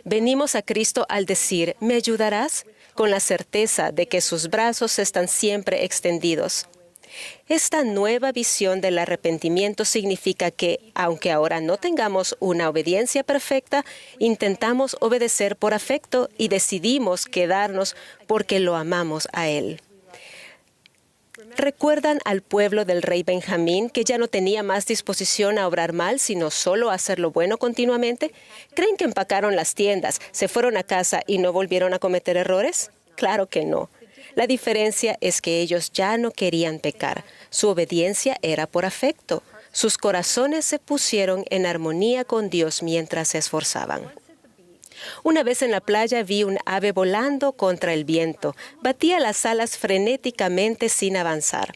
Venimos a Cristo al decir, ¿me ayudarás? Con la certeza de que sus brazos están siempre extendidos. Esta nueva visión del arrepentimiento significa que, aunque ahora no tengamos una obediencia perfecta, intentamos obedecer por afecto y decidimos quedarnos porque lo amamos a Él. ¿Recuerdan al pueblo del rey Benjamín que ya no tenía más disposición a obrar mal, sino solo a hacer lo bueno continuamente? ¿Creen que empacaron las tiendas, se fueron a casa y no volvieron a cometer errores? Claro que no. La diferencia es que ellos ya no querían pecar. Su obediencia era por afecto. Sus corazones se pusieron en armonía con Dios mientras se esforzaban. Una vez en la playa vi un ave volando contra el viento. Batía las alas frenéticamente sin avanzar.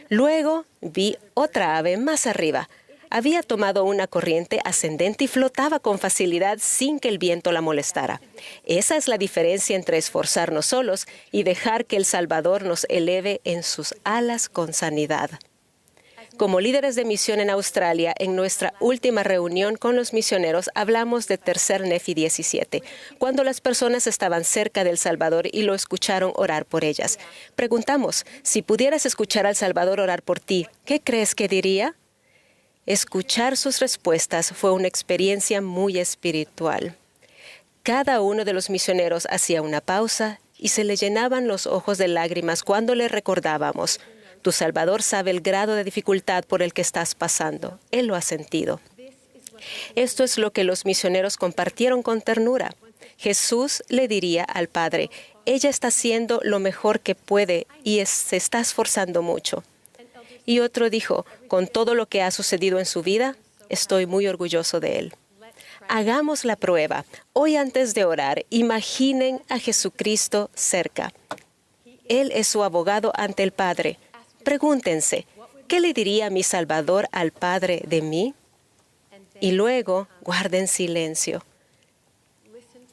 Luego vi otra ave más arriba. Había tomado una corriente ascendente y flotaba con facilidad sin que el viento la molestara. Esa es la diferencia entre esforzarnos solos y dejar que el Salvador nos eleve en sus alas con sanidad. Como líderes de misión en Australia, en nuestra última reunión con los misioneros, hablamos de Tercer Nefi 17, cuando las personas estaban cerca del Salvador y lo escucharon orar por ellas. Preguntamos, si pudieras escuchar al Salvador orar por ti, ¿qué crees que diría? Escuchar sus respuestas fue una experiencia muy espiritual. Cada uno de los misioneros hacía una pausa y se le llenaban los ojos de lágrimas cuando le recordábamos, tu Salvador sabe el grado de dificultad por el que estás pasando. Él lo ha sentido. Esto es lo que los misioneros compartieron con ternura. Jesús le diría al Padre, ella está haciendo lo mejor que puede y se está esforzando mucho. Y otro dijo, con todo lo que ha sucedido en su vida, estoy muy orgulloso de él. Hagamos la prueba. Hoy antes de orar, imaginen a Jesucristo cerca. Él es su abogado ante el Padre. Pregúntense, ¿qué le diría mi Salvador al Padre de mí? Y luego guarden silencio.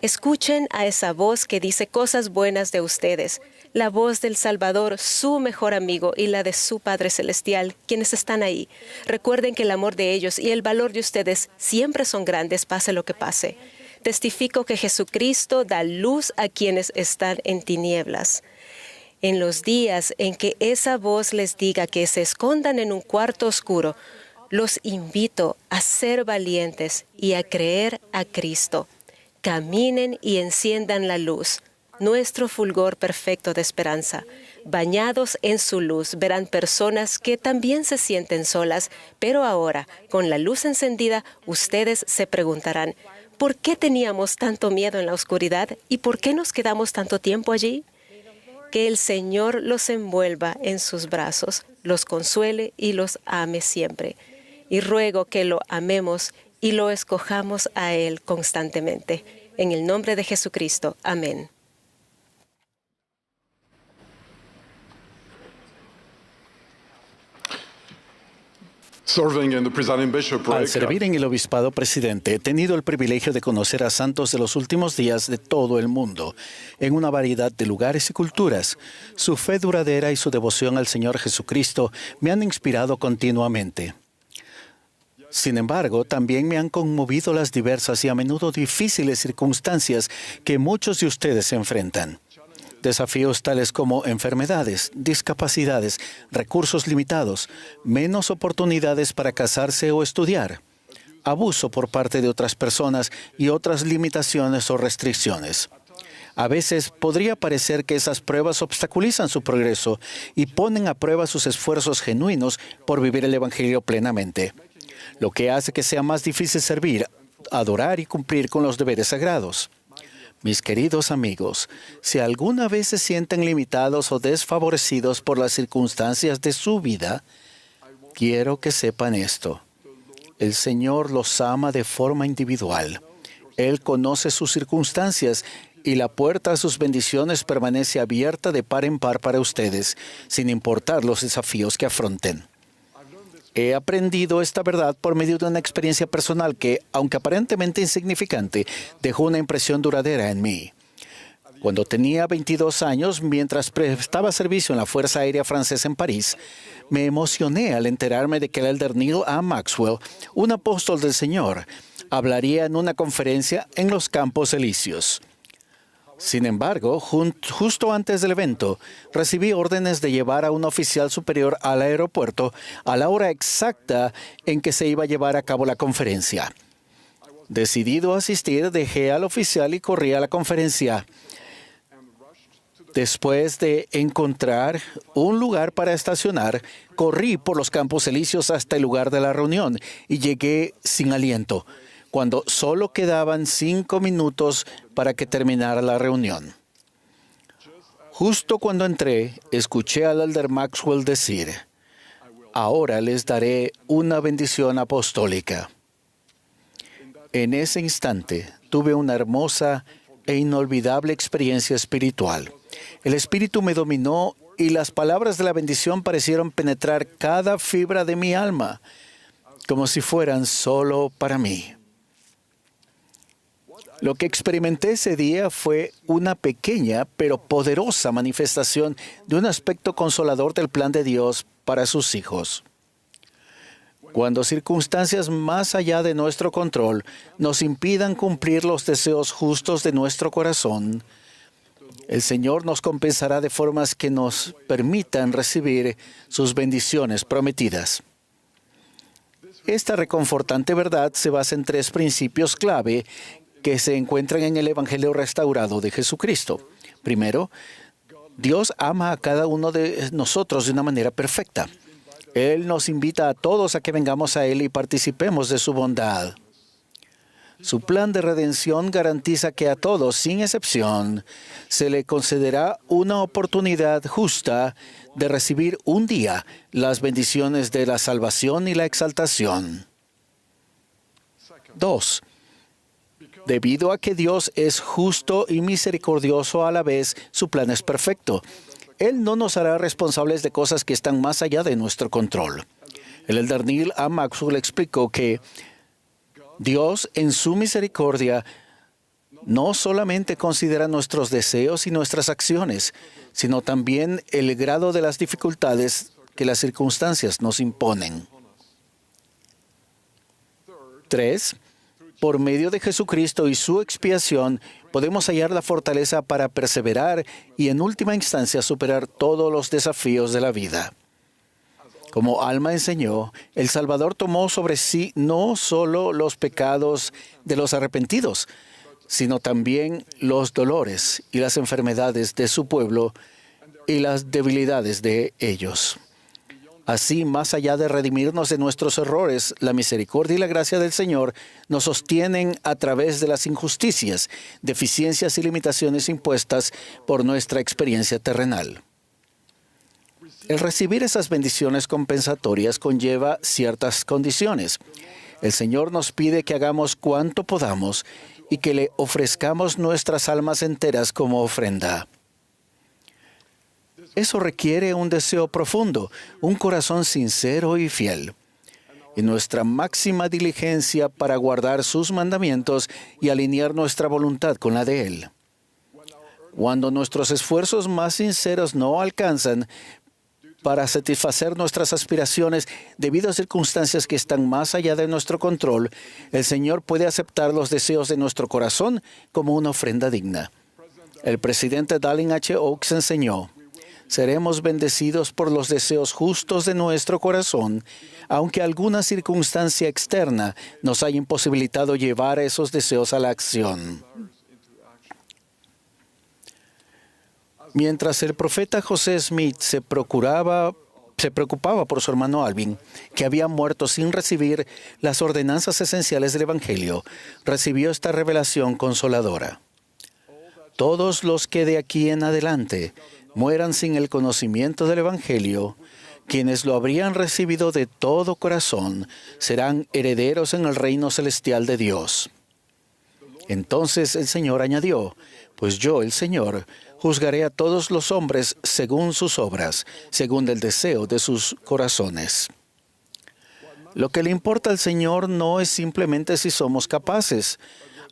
Escuchen a esa voz que dice cosas buenas de ustedes, la voz del Salvador, su mejor amigo, y la de su Padre Celestial, quienes están ahí. Recuerden que el amor de ellos y el valor de ustedes siempre son grandes, pase lo que pase. Testifico que Jesucristo da luz a quienes están en tinieblas. En los días en que esa voz les diga que se escondan en un cuarto oscuro, los invito a ser valientes y a creer a Cristo. Caminen y enciendan la luz, nuestro fulgor perfecto de esperanza. Bañados en su luz, verán personas que también se sienten solas, pero ahora, con la luz encendida, ustedes se preguntarán, ¿por qué teníamos tanto miedo en la oscuridad y por qué nos quedamos tanto tiempo allí? Que el Señor los envuelva en sus brazos, los consuele y los ame siempre. Y ruego que lo amemos y lo escojamos a Él constantemente. En el nombre de Jesucristo. Amén. Al servir en el obispado presidente, he tenido el privilegio de conocer a santos de los últimos días de todo el mundo, en una variedad de lugares y culturas. Su fe duradera y su devoción al Señor Jesucristo me han inspirado continuamente. Sin embargo, también me han conmovido las diversas y a menudo difíciles circunstancias que muchos de ustedes enfrentan. Desafíos tales como enfermedades, discapacidades, recursos limitados, menos oportunidades para casarse o estudiar, abuso por parte de otras personas y otras limitaciones o restricciones. A veces podría parecer que esas pruebas obstaculizan su progreso y ponen a prueba sus esfuerzos genuinos por vivir el Evangelio plenamente, lo que hace que sea más difícil servir, adorar y cumplir con los deberes sagrados. Mis queridos amigos, si alguna vez se sienten limitados o desfavorecidos por las circunstancias de su vida, quiero que sepan esto. El Señor los ama de forma individual. Él conoce sus circunstancias y la puerta a sus bendiciones permanece abierta de par en par para ustedes, sin importar los desafíos que afronten. He aprendido esta verdad por medio de una experiencia personal que, aunque aparentemente insignificante, dejó una impresión duradera en mí. Cuando tenía 22 años, mientras prestaba servicio en la Fuerza Aérea Francesa en París, me emocioné al enterarme de que el elder Neil A. Maxwell, un apóstol del Señor, hablaría en una conferencia en los Campos Elíseos. Sin embargo, justo antes del evento, recibí órdenes de llevar a un oficial superior al aeropuerto a la hora exacta en que se iba a llevar a cabo la conferencia. Decidido a asistir, dejé al oficial y corrí a la conferencia. Después de encontrar un lugar para estacionar, corrí por los Campos Elíseos hasta el lugar de la reunión y llegué sin aliento, cuando solo quedaban 5 minutos para que terminara la reunión. Justo cuando entré, escuché al elder Maxwell decir, «Ahora les daré una bendición apostólica». En ese instante, tuve una hermosa e inolvidable experiencia espiritual. El Espíritu me dominó y las palabras de la bendición parecieron penetrar cada fibra de mi alma, como si fueran solo para mí. Lo que experimenté ese día fue una pequeña pero poderosa manifestación de un aspecto consolador del plan de Dios para sus hijos. Cuando circunstancias más allá de nuestro control nos impidan cumplir los deseos justos de nuestro corazón, el Señor nos compensará de formas que nos permitan recibir sus bendiciones prometidas. Esta reconfortante verdad se basa en 3 principios clave que se encuentran en el Evangelio restaurado de Jesucristo. Primero, Dios ama a cada uno de nosotros de una manera perfecta. Él nos invita a todos a que vengamos a Él y participemos de su bondad. Su plan de redención garantiza que a todos, sin excepción, se le concederá una oportunidad justa de recibir un día las bendiciones de la salvación y la exaltación. 2. Debido a que Dios es justo y misericordioso a la vez, su plan es perfecto. Él no nos hará responsables de cosas que están más allá de nuestro control. El elder Neil A. Maxwell explicó que Dios, en su misericordia, no solamente considera nuestros deseos y nuestras acciones, sino también el grado de las dificultades que las circunstancias nos imponen. 3. Por medio de Jesucristo y su expiación, podemos hallar la fortaleza para perseverar y, en última instancia, superar todos los desafíos de la vida. Como Alma enseñó, el Salvador tomó sobre sí no solo los pecados de los arrepentidos, sino también los dolores y las enfermedades de su pueblo y las debilidades de ellos. Así, más allá de redimirnos de nuestros errores, la misericordia y la gracia del Señor nos sostienen a través de las injusticias, deficiencias y limitaciones impuestas por nuestra experiencia terrenal. El recibir esas bendiciones compensatorias conlleva ciertas condiciones. El Señor nos pide que hagamos cuanto podamos y que le ofrezcamos nuestras almas enteras como ofrenda. Eso requiere un deseo profundo, un corazón sincero y fiel, y nuestra máxima diligencia para guardar sus mandamientos y alinear nuestra voluntad con la de Él. Cuando nuestros esfuerzos más sinceros no alcanzan para satisfacer nuestras aspiraciones debido a circunstancias que están más allá de nuestro control, el Señor puede aceptar los deseos de nuestro corazón como una ofrenda digna. El presidente Dallin H. Oaks enseñó: seremos bendecidos por los deseos justos de nuestro corazón, aunque alguna circunstancia externa nos haya imposibilitado llevar esos deseos a la acción. Mientras el profeta José Smith se preocupaba por su hermano Alvin, que había muerto sin recibir las ordenanzas esenciales del Evangelio, recibió esta revelación consoladora. Todos los que de aquí en adelante mueran sin el conocimiento del Evangelio, quienes lo habrían recibido de todo corazón, serán herederos en el reino celestial de Dios. Entonces el Señor añadió: pues yo, el Señor, juzgaré a todos los hombres según sus obras, según el deseo de sus corazones. Lo que le importa al Señor no es simplemente si somos capaces.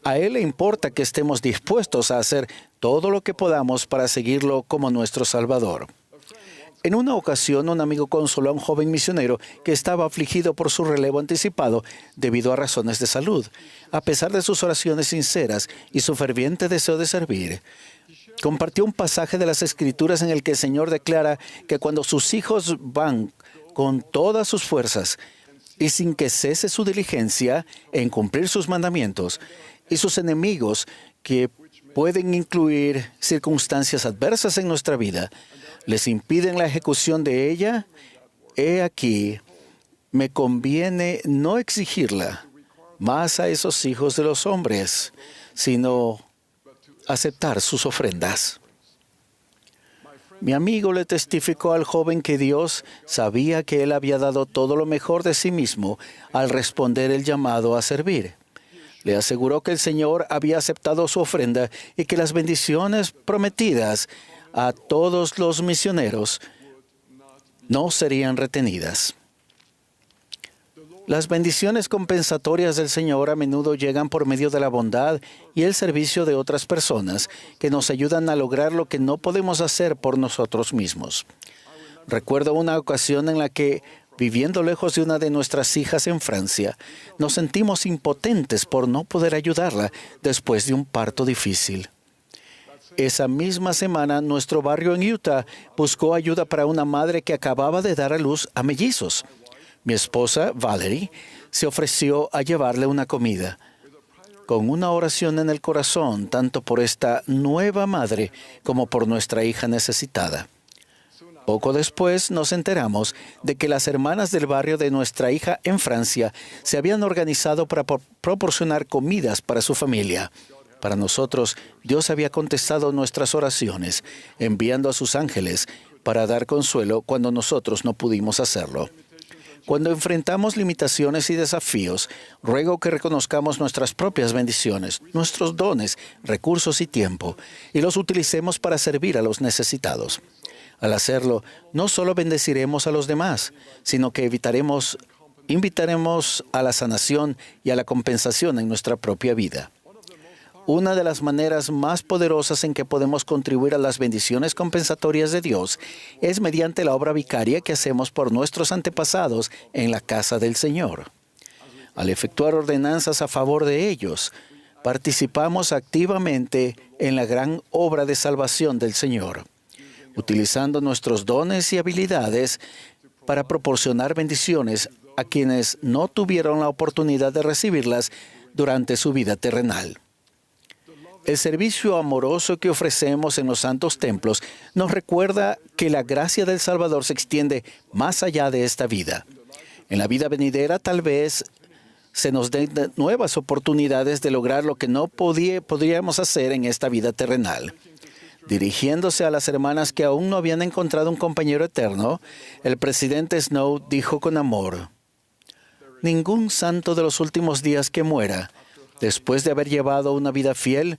A Él le importa que estemos dispuestos a hacer todo lo que podamos para seguirlo como nuestro Salvador. En una ocasión, un amigo consoló a un joven misionero que estaba afligido por su relevo anticipado debido a razones de salud. A pesar de sus oraciones sinceras y su ferviente deseo de servir, compartió un pasaje de las Escrituras en el que el Señor declara que cuando sus hijos van con todas sus fuerzas y sin que cese su diligencia en cumplir sus mandamientos, y sus enemigos, que pueden incluir circunstancias adversas en nuestra vida, les impiden la ejecución de ella, he aquí, me conviene no exigirla más a esos hijos de los hombres, sino aceptar sus ofrendas. Mi amigo le testificó al joven que Dios sabía que él había dado todo lo mejor de sí mismo al responder el llamado a servir. Le aseguró que el Señor había aceptado su ofrenda y que las bendiciones prometidas a todos los misioneros no serían retenidas. Las bendiciones compensatorias del Señor a menudo llegan por medio de la bondad y el servicio de otras personas que nos ayudan a lograr lo que no podemos hacer por nosotros mismos. Recuerdo una ocasión en la que, viviendo lejos de una de nuestras hijas en Francia, nos sentimos impotentes por no poder ayudarla después de un parto difícil. Esa misma semana, nuestro barrio en Utah buscó ayuda para una madre que acababa de dar a luz a mellizos. Mi esposa, Valerie, se ofreció a llevarle una comida, con una oración en el corazón, tanto por esta nueva madre como por nuestra hija necesitada. Poco después nos enteramos de que las hermanas del barrio de nuestra hija en Francia se habían organizado para proporcionar comidas para su familia. Para nosotros, Dios había contestado nuestras oraciones, enviando a sus ángeles para dar consuelo cuando nosotros no pudimos hacerlo. Cuando enfrentamos limitaciones y desafíos, ruego que reconozcamos nuestras propias bendiciones, nuestros dones, recursos y tiempo, y los utilicemos para servir a los necesitados. Al hacerlo, no solo bendeciremos a los demás, sino que invitaremos a la sanación y a la compensación en nuestra propia vida. Una de las maneras más poderosas en que podemos contribuir a las bendiciones compensatorias de Dios es mediante la obra vicaria que hacemos por nuestros antepasados en la casa del Señor. Al efectuar ordenanzas a favor de ellos, participamos activamente en la gran obra de salvación del Señor, utilizando nuestros dones y habilidades para proporcionar bendiciones a quienes no tuvieron la oportunidad de recibirlas durante su vida terrenal. El servicio amoroso que ofrecemos en los santos templos nos recuerda que la gracia del Salvador se extiende más allá de esta vida. En la vida venidera tal vez se nos den nuevas oportunidades de lograr lo que no podríamos hacer en esta vida terrenal. Dirigiéndose a las hermanas que aún no habían encontrado un compañero eterno, el presidente Snow dijo con amor: «Ningún santo de los últimos días que muera, después de haber llevado una vida fiel,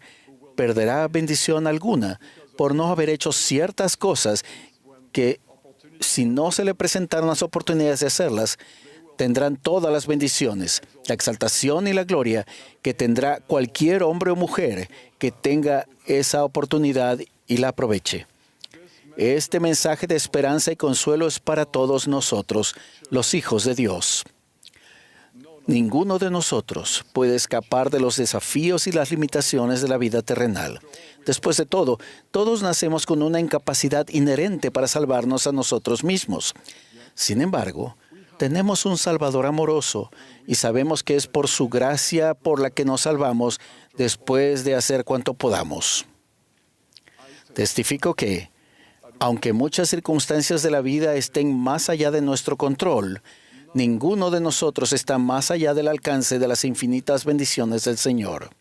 perderá bendición alguna por no haber hecho ciertas cosas que, si no se le presentaron las oportunidades de hacerlas, tendrán todas las bendiciones, la exaltación y la gloria que tendrá cualquier hombre o mujer que tenga esa oportunidad y la aproveche». Este mensaje de esperanza y consuelo es para todos nosotros, los hijos de Dios. Ninguno de nosotros puede escapar de los desafíos y las limitaciones de la vida terrenal. Después de todo, todos nacemos con una incapacidad inherente para salvarnos a nosotros mismos. Sin embargo, tenemos un Salvador amoroso y sabemos que es por su gracia por la que nos salvamos después de hacer cuanto podamos. Testifico que, aunque muchas circunstancias de la vida estén más allá de nuestro control, ninguno de nosotros está más allá del alcance de las infinitas bendiciones del Señor.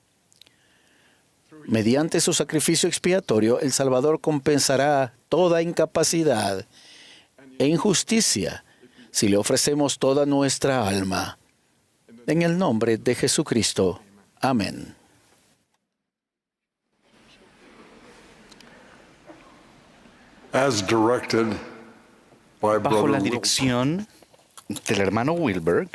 Mediante su sacrificio expiatorio, el Salvador compensará toda incapacidad e injusticia si le ofrecemos toda nuestra alma. En el nombre de Jesucristo. Amén. As directed by Bajo la Brother dirección del hermano Wilberg,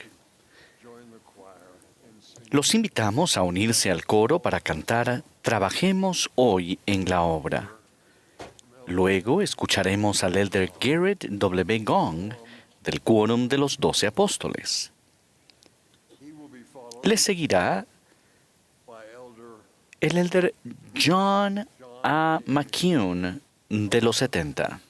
los invitamos a unirse al coro para cantar Trabajemos hoy en la obra. Luego escucharemos al elder Garrett W. Gong del Quórum de los 12 Apóstoles. Le seguirá el elder John A. McCune de los 70.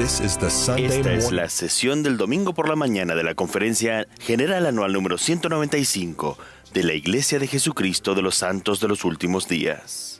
Esta es la sesión del domingo por la mañana de la Conferencia General Anual número 195 de la Iglesia de Jesucristo de los Santos de los Últimos Días.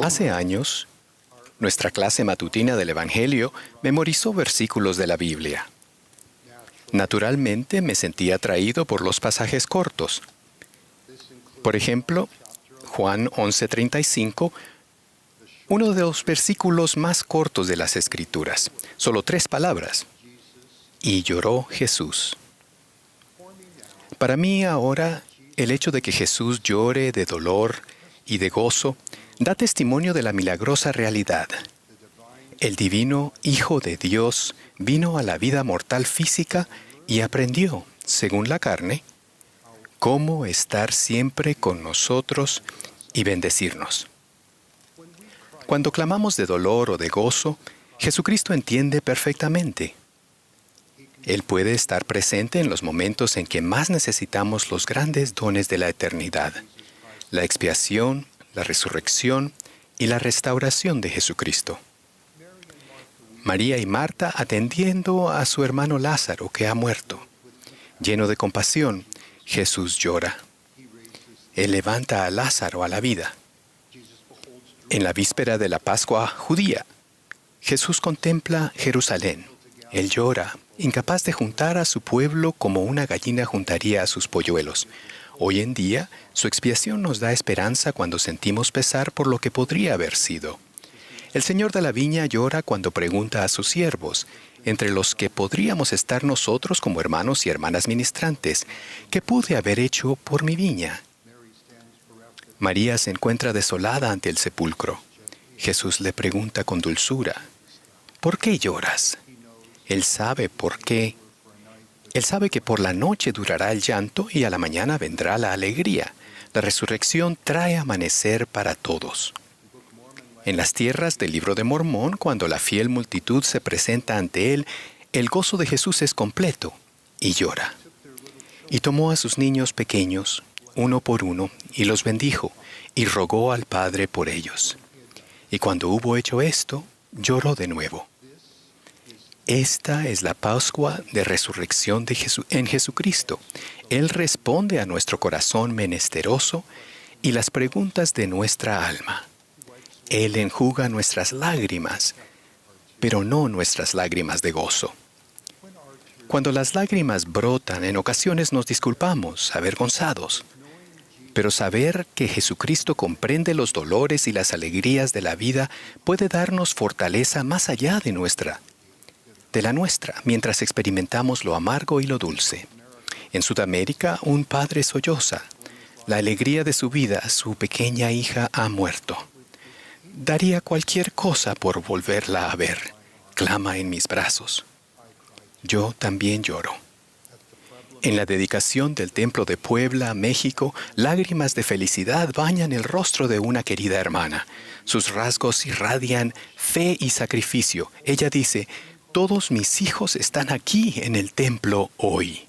Hace años, nuestra clase matutina del Evangelio memorizó versículos de la Biblia. Naturalmente me sentí atraído por los pasajes cortos. Por ejemplo, Juan 11:35, uno de los versículos más cortos de las Escrituras, solo 3 palabras. Y lloró Jesús. Para mí ahora, el hecho de que Jesús llore de dolor y de gozo da testimonio de la milagrosa realidad. El divino Hijo de Dios vino a la vida mortal física y aprendió, según la carne, cómo estar siempre con nosotros y bendecirnos. Cuando clamamos de dolor o de gozo, Jesucristo entiende perfectamente. Él puede estar presente en los momentos en que más necesitamos los grandes dones de la eternidad, la expiación, la resurrección y la restauración de Jesucristo. María y Marta atendiendo a su hermano Lázaro que ha muerto. Lleno de compasión, Jesús llora. Él levanta a Lázaro a la vida. En la víspera de la Pascua judía, Jesús contempla Jerusalén. Él llora, incapaz de juntar a su pueblo como una gallina juntaría a sus polluelos. Hoy en día, su expiación nos da esperanza cuando sentimos pesar por lo que podría haber sido. El Señor de la viña llora cuando pregunta a sus siervos, entre los que podríamos estar nosotros como hermanos y hermanas ministrantes, ¿qué pude haber hecho por mi viña? María se encuentra desolada ante el sepulcro. Jesús le pregunta con dulzura, ¿por qué lloras? Él sabe por qué. Él sabe que por la noche durará el llanto y a la mañana vendrá la alegría. La resurrección trae amanecer para todos. En las tierras del Libro de Mormón, cuando la fiel multitud se presenta ante él, el gozo de Jesús es completo y llora. Y tomó a sus niños pequeños, uno por uno, y los bendijo, y rogó al Padre por ellos. Y cuando hubo hecho esto, lloró de nuevo. Esta es la Pascua de resurrección en Jesucristo. Él responde a nuestro corazón menesteroso y las preguntas de nuestra alma. Él enjuga nuestras lágrimas, pero no nuestras lágrimas de gozo. Cuando las lágrimas brotan, en ocasiones nos disculpamos, avergonzados. Pero saber que Jesucristo comprende los dolores y las alegrías de la vida puede darnos fortaleza más allá de la nuestra, mientras experimentamos lo amargo y lo dulce. En Sudamérica, un padre solloza. La alegría de su vida, su pequeña hija ha muerto. Daría cualquier cosa por volverla a ver. Clama en mis brazos. Yo también lloro. En la dedicación del Templo de Puebla, México, lágrimas de felicidad bañan el rostro de una querida hermana. Sus rasgos irradian fe y sacrificio. Ella dice, todos mis hijos están aquí en el templo hoy.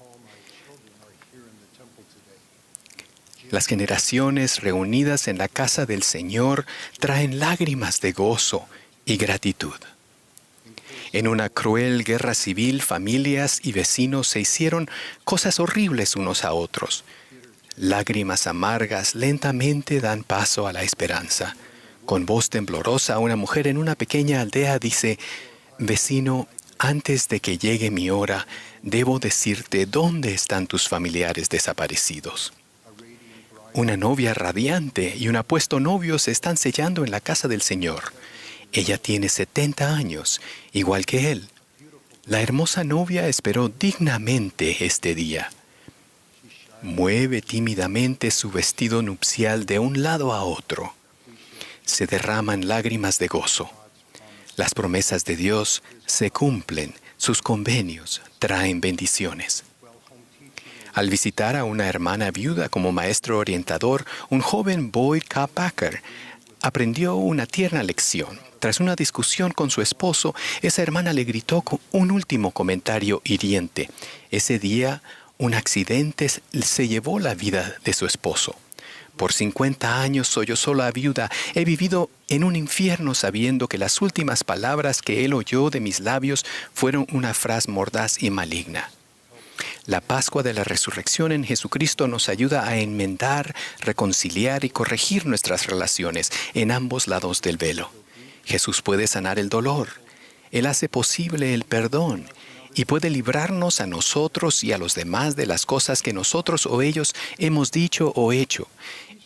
Las generaciones reunidas en la casa del Señor traen lágrimas de gozo y gratitud. En una cruel guerra civil, familias y vecinos se hicieron cosas horribles unos a otros. Lágrimas amargas lentamente dan paso a la esperanza. Con voz temblorosa, una mujer en una pequeña aldea dice, «Vecino, antes de que llegue mi hora, debo decirte dónde están tus familiares desaparecidos». Una novia radiante y un apuesto novio se están sellando en la casa del Señor. Ella tiene 70 años, igual que él. La hermosa novia esperó dignamente este día. Mueve tímidamente su vestido nupcial de un lado a otro. Se derraman lágrimas de gozo. Las promesas de Dios se cumplen, sus convenios traen bendiciones. Al visitar a una hermana viuda como maestro orientador, un joven Boyd K. Packer aprendió una tierna lección. Tras una discusión con su esposo, esa hermana le gritó con un último comentario hiriente. Ese día, un accidente se llevó la vida de su esposo. Por 50 años sollozó la viuda. He vivido en un infierno sabiendo que las últimas palabras que él oyó de mis labios fueron una frase mordaz y maligna. La Pascua de la Resurrección en Jesucristo nos ayuda a enmendar, reconciliar y corregir nuestras relaciones en ambos lados del velo. Jesús puede sanar el dolor. Él hace posible el perdón y puede librarnos a nosotros y a los demás de las cosas que nosotros o ellos hemos dicho o hecho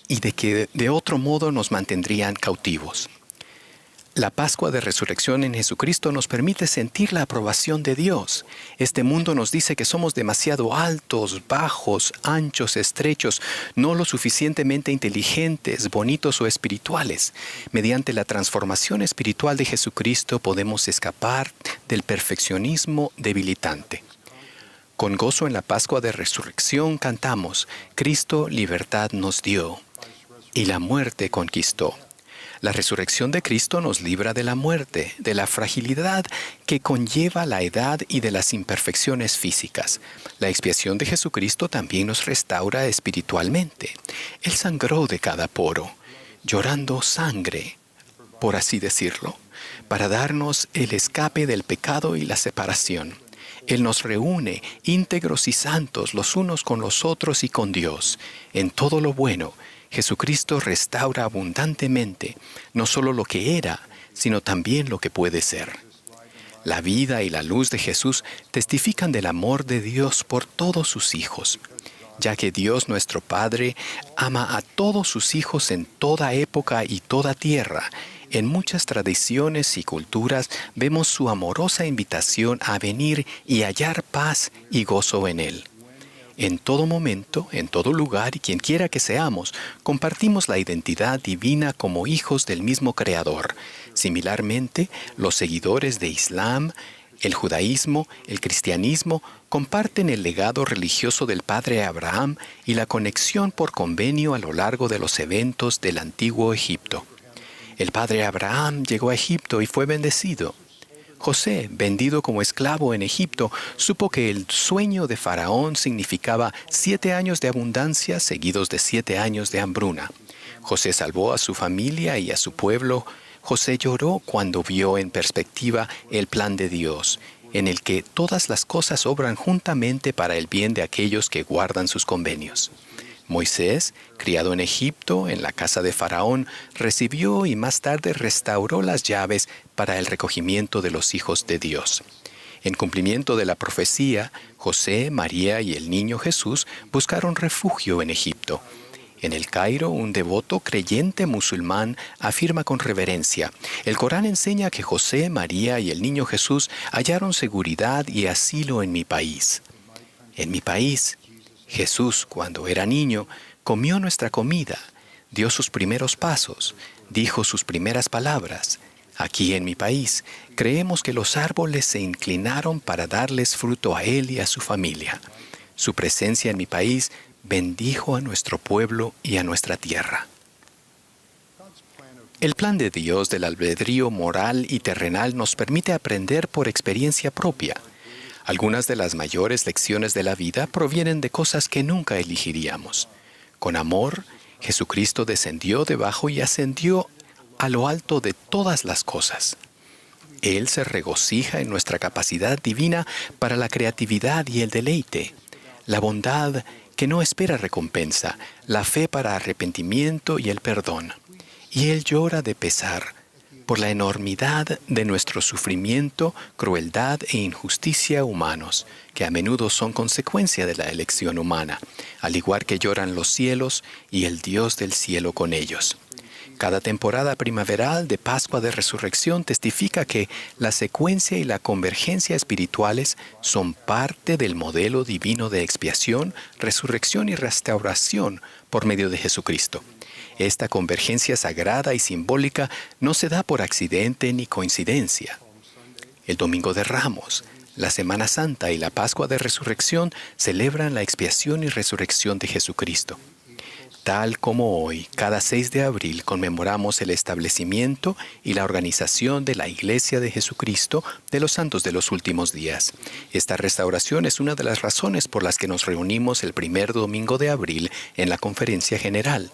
y de que de otro modo nos mantendrían cautivos. La Pascua de Resurrección en Jesucristo nos permite sentir la aprobación de Dios. Este mundo nos dice que somos demasiado altos, bajos, anchos, estrechos, no lo suficientemente inteligentes, bonitos o espirituales. Mediante la transformación espiritual de Jesucristo podemos escapar del perfeccionismo debilitante. Con gozo en la Pascua de Resurrección cantamos, Cristo libertad nos dio y la muerte conquistó. La resurrección de Cristo nos libra de la muerte, de la fragilidad que conlleva la edad y de las imperfecciones físicas. La expiación de Jesucristo también nos restaura espiritualmente. Él sangró de cada poro, llorando sangre, por así decirlo, para darnos el escape del pecado y la separación. Él nos reúne, íntegros y santos, los unos con los otros y con Dios, en todo lo bueno. Jesucristo restaura abundantemente, no solo lo que era, sino también lo que puede ser. La vida y la luz de Jesús testifican del amor de Dios por todos sus hijos, ya que Dios nuestro Padre ama a todos sus hijos en toda época y toda tierra. En muchas tradiciones y culturas vemos su amorosa invitación a venir y hallar paz y gozo en Él. En todo momento, en todo lugar y quien quiera que seamos, compartimos la identidad divina como hijos del mismo Creador. Similarmente, los seguidores de Islam, el judaísmo, el cristianismo, comparten el legado religioso del padre Abraham y la conexión por convenio a lo largo de los eventos del antiguo Egipto. El padre Abraham llegó a Egipto y fue bendecido. José, vendido como esclavo en Egipto, supo que el sueño de Faraón significaba 7 años de abundancia seguidos de 7 años de hambruna. José salvó a su familia y a su pueblo. José lloró cuando vio en perspectiva el plan de Dios, en el que todas las cosas obran juntamente para el bien de aquellos que guardan sus convenios. Moisés, criado en Egipto, en la casa de Faraón, recibió y más tarde restauró las llaves para el recogimiento de los hijos de Dios. En cumplimiento de la profecía, José, María y el niño Jesús buscaron refugio en Egipto. En el Cairo, un devoto creyente musulmán afirma con reverencia, el Corán enseña que José, María y el niño Jesús hallaron seguridad y asilo en mi país. En mi país, Jesús, cuando era niño, comió nuestra comida, dio sus primeros pasos, dijo sus primeras palabras. Aquí en mi país, creemos que los árboles se inclinaron para darles fruto a él y a su familia. Su presencia en mi país bendijo a nuestro pueblo y a nuestra tierra. El plan de Dios del albedrío moral y terrenal nos permite aprender por experiencia propia. Algunas de las mayores lecciones de la vida provienen de cosas que nunca elegiríamos. Con amor, Jesucristo descendió debajo y ascendió a lo alto de todas las cosas. Él se regocija en nuestra capacidad divina para la creatividad y el deleite, la bondad que no espera recompensa, la fe para arrepentimiento y el perdón. Y Él llora de pesar por la enormidad de nuestro sufrimiento, crueldad e injusticia humanos, que a menudo son consecuencia de la elección humana, al igual que lloran los cielos y el Dios del cielo con ellos. Cada temporada primaveral de Pascua de Resurrección testifica que la secuencia y la convergencia espirituales son parte del modelo divino de expiación, resurrección y restauración por medio de Jesucristo. Esta convergencia sagrada y simbólica no se da por accidente ni coincidencia. El Domingo de Ramos, la Semana Santa y la Pascua de Resurrección celebran la expiación y resurrección de Jesucristo. Tal como hoy, cada 6 de abril, conmemoramos el establecimiento y la organización de la Iglesia de Jesucristo de los Santos de los Últimos Días. Esta restauración es una de las razones por las que nos reunimos el primer domingo de abril en la Conferencia General.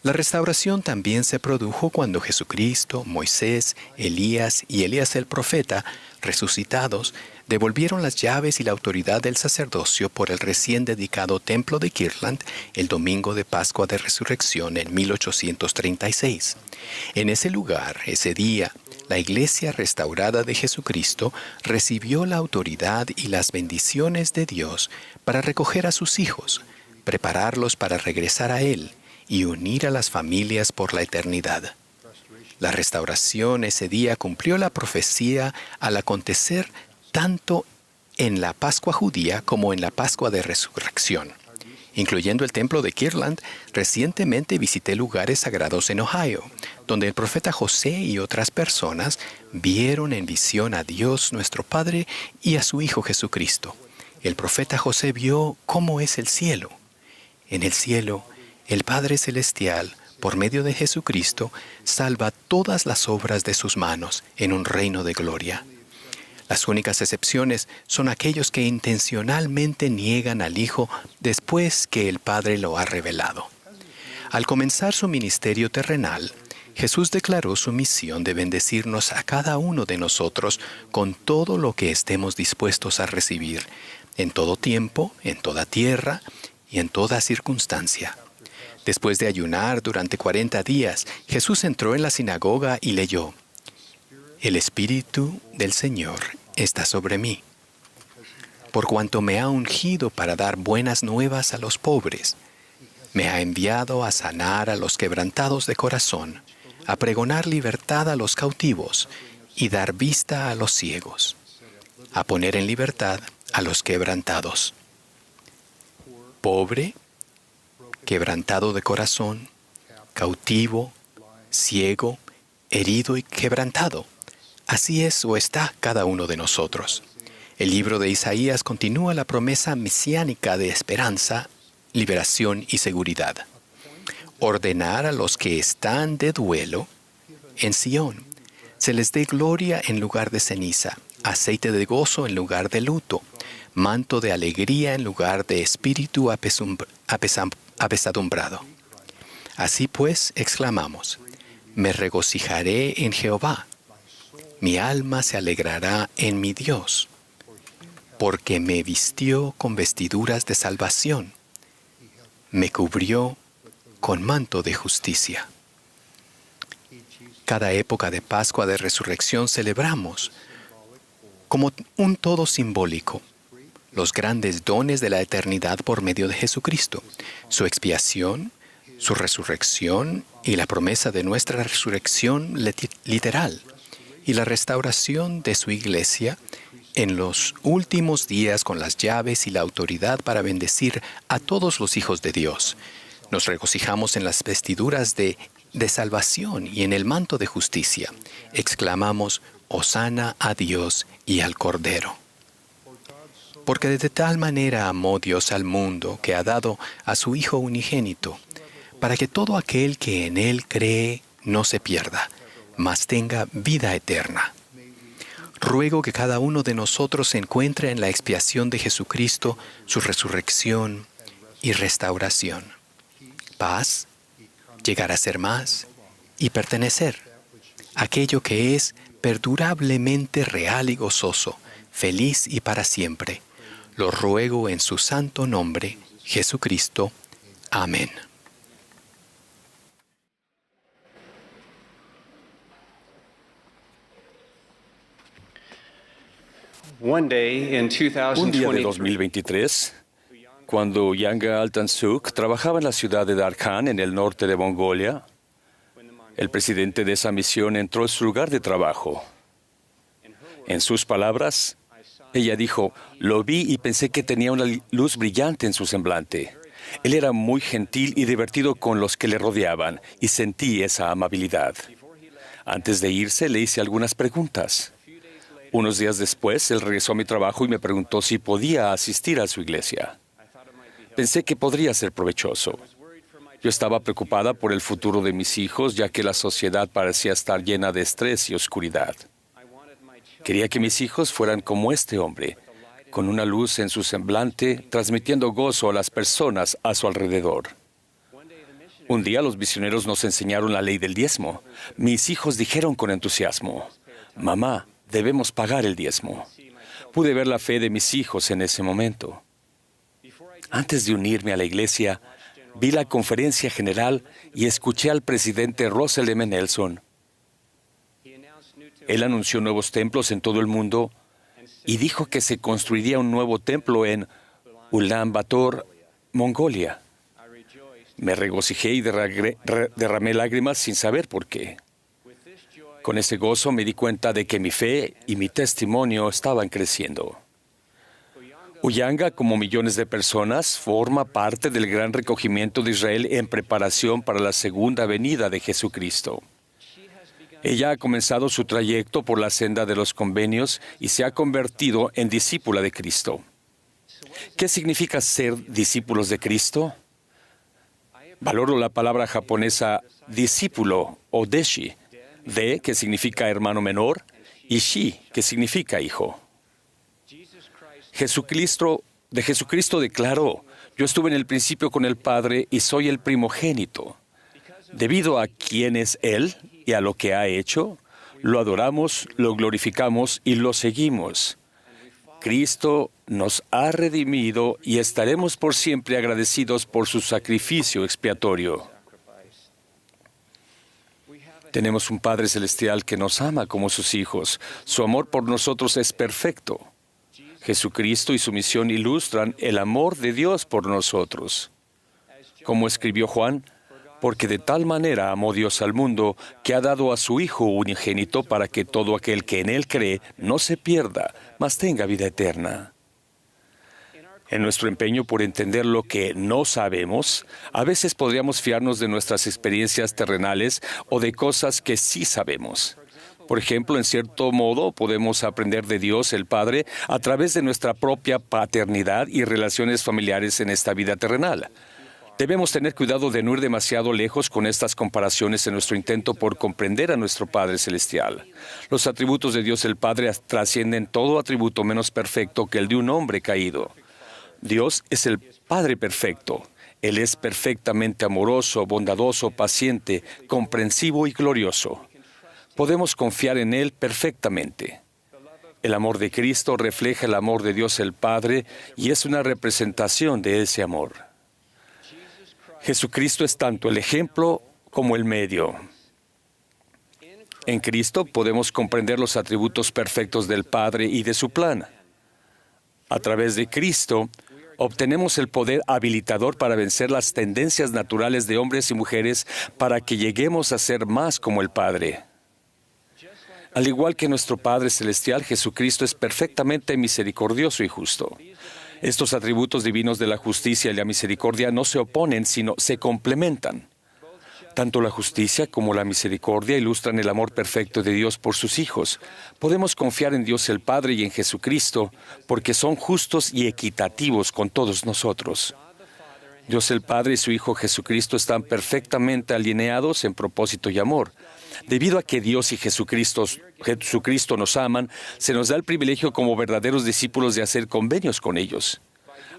La restauración también se produjo cuando Jesucristo, Moisés, Elías y Elías el profeta, resucitados, devolvieron las llaves y la autoridad del sacerdocio por el recién dedicado templo de Kirtland el domingo de Pascua de Resurrección en 1836. En ese lugar, ese día, la Iglesia restaurada de Jesucristo recibió la autoridad y las bendiciones de Dios para recoger a sus hijos, prepararlos para regresar a Él y unir a las familias por la eternidad. La restauración ese día cumplió la profecía al acontecer tanto en la Pascua judía como en la Pascua de Resurrección. Incluyendo el templo de Kirtland, recientemente visité lugares sagrados en Ohio, donde el profeta José y otras personas vieron en visión a Dios nuestro Padre y a su Hijo Jesucristo. El profeta José vio cómo es el cielo. En el cielo, el Padre Celestial, por medio de Jesucristo, salva todas las obras de sus manos en un reino de gloria. Las únicas excepciones son aquellos que intencionalmente niegan al Hijo después que el Padre lo ha revelado. Al comenzar su ministerio terrenal, Jesús declaró su misión de bendecirnos a cada uno de nosotros con todo lo que estemos dispuestos a recibir, en todo tiempo, en toda tierra y en toda circunstancia. Después de ayunar durante 40 días, Jesús entró en la sinagoga y leyó: El Espíritu del Señor está sobre mí, por cuanto me ha ungido para dar buenas nuevas a los pobres. Me ha enviado a sanar a los quebrantados de corazón, a pregonar libertad a los cautivos y dar vista a los ciegos, a poner en libertad a los quebrantados. Pobre, quebrantado de corazón, cautivo, ciego, herido y quebrantado. Así es o está cada uno de nosotros. El libro de Isaías continúa la promesa mesiánica de esperanza, liberación y seguridad. Ordenar a los que están de duelo en Sión, se les dé gloria en lugar de ceniza, aceite de gozo en lugar de luto, manto de alegría en lugar de espíritu apesadumbrado. Así pues, exclamamos: me regocijaré en Jehová. Mi alma se alegrará en mi Dios, porque me vistió con vestiduras de salvación, me cubrió con manto de justicia. Cada época de Pascua de Resurrección celebramos, como un todo simbólico, los grandes dones de la eternidad por medio de Jesucristo, su expiación, su resurrección y la promesa de nuestra resurrección literal, y la restauración de su iglesia en los últimos días con las llaves y la autoridad para bendecir a todos los hijos de Dios. Nos regocijamos en las vestiduras de salvación y en el manto de justicia. Exclamamos: Hosana a Dios y al Cordero. Porque de tal manera amó Dios al mundo que ha dado a su Hijo unigénito, para que todo aquel que en Él cree no se pierda, mas tenga vida eterna. Ruego que cada uno de nosotros se encuentre en la expiación de Jesucristo, su resurrección y restauración. Paz, llegar a ser más y pertenecer, aquello que es perdurablemente real y gozoso, feliz y para siempre. Lo ruego en su santo nombre, Jesucristo. Amén. Un día de 2023, cuando Yanga Altansuk trabajaba en la ciudad de Darkhan, en el norte de Mongolia, el presidente de esa misión entró en su lugar de trabajo. En sus palabras, ella dijo: lo vi y pensé que tenía una luz brillante en su semblante. Él era muy gentil y divertido con los que le rodeaban, y sentí esa amabilidad. Antes de irse, le hice algunas preguntas. Unos días después, él regresó a mi trabajo y me preguntó si podía asistir a su iglesia. Pensé que podría ser provechoso. Yo estaba preocupada por el futuro de mis hijos, ya que la sociedad parecía estar llena de estrés y oscuridad. Quería que mis hijos fueran como este hombre, con una luz en su semblante, transmitiendo gozo a las personas a su alrededor. Un día los misioneros nos enseñaron la ley del diezmo. Mis hijos dijeron con entusiasmo: mamá, debemos pagar el diezmo. Pude ver la fe de mis hijos en ese momento. Antes de unirme a la iglesia, vi la conferencia general y escuché al presidente Russell M. Nelson. Él anunció nuevos templos en todo el mundo y dijo que se construiría un nuevo templo en Ulan Bator, Mongolia. Me regocijé y derramé lágrimas sin saber por qué. Con ese gozo me di cuenta de que mi fe y mi testimonio estaban creciendo. Uyanga, como millones de personas, forma parte del gran recogimiento de Israel en preparación para la segunda venida de Jesucristo. Ella ha comenzado su trayecto por la senda de los convenios y se ha convertido en discípula de Cristo. ¿Qué significa ser discípulos de Cristo? Valoro la palabra japonesa discípulo o deshi, de, que significa hermano menor, y shi, que significa hijo. Jesucristo declaró: yo estuve en el principio con el Padre y soy el primogénito. Debido a quién es Él y a lo que ha hecho, lo adoramos, lo glorificamos y lo seguimos. Cristo nos ha redimido y estaremos por siempre agradecidos por su sacrificio expiatorio. Tenemos un Padre Celestial que nos ama como sus hijos. Su amor por nosotros es perfecto. Jesucristo y su misión ilustran el amor de Dios por nosotros. Como escribió Juan, porque de tal manera amó Dios al mundo, que ha dado a su Hijo unigénito para que todo aquel que en Él cree no se pierda, mas tenga vida eterna. En nuestro empeño por entender lo que no sabemos, a veces podríamos fiarnos de nuestras experiencias terrenales o de cosas que sí sabemos. Por ejemplo, en cierto modo, podemos aprender de Dios el Padre a través de nuestra propia paternidad y relaciones familiares en esta vida terrenal. Debemos tener cuidado de no ir demasiado lejos con estas comparaciones en nuestro intento por comprender a nuestro Padre Celestial. Los atributos de Dios el Padre trascienden todo atributo menos perfecto que el de un hombre caído. Dios es el Padre perfecto. Él es perfectamente amoroso, bondadoso, paciente, comprensivo y glorioso. Podemos confiar en Él perfectamente. El amor de Cristo refleja el amor de Dios el Padre y es una representación de ese amor. Jesucristo es tanto el ejemplo como el medio. En Cristo podemos comprender los atributos perfectos del Padre y de su plan. A través de Cristo, obtenemos el poder habilitador para vencer las tendencias naturales de hombres y mujeres para que lleguemos a ser más como el Padre. Al igual que nuestro Padre Celestial, Jesucristo es perfectamente misericordioso y justo. Estos atributos divinos de la justicia y la misericordia no se oponen, sino se complementan. Tanto la justicia como la misericordia ilustran el amor perfecto de Dios por sus hijos. Podemos confiar en Dios el Padre y en Jesucristo porque son justos y equitativos con todos nosotros. Dios el Padre y su Hijo Jesucristo están perfectamente alineados en propósito y amor. Debido a que Dios y Jesucristo nos aman, se nos da el privilegio como verdaderos discípulos de hacer convenios con ellos.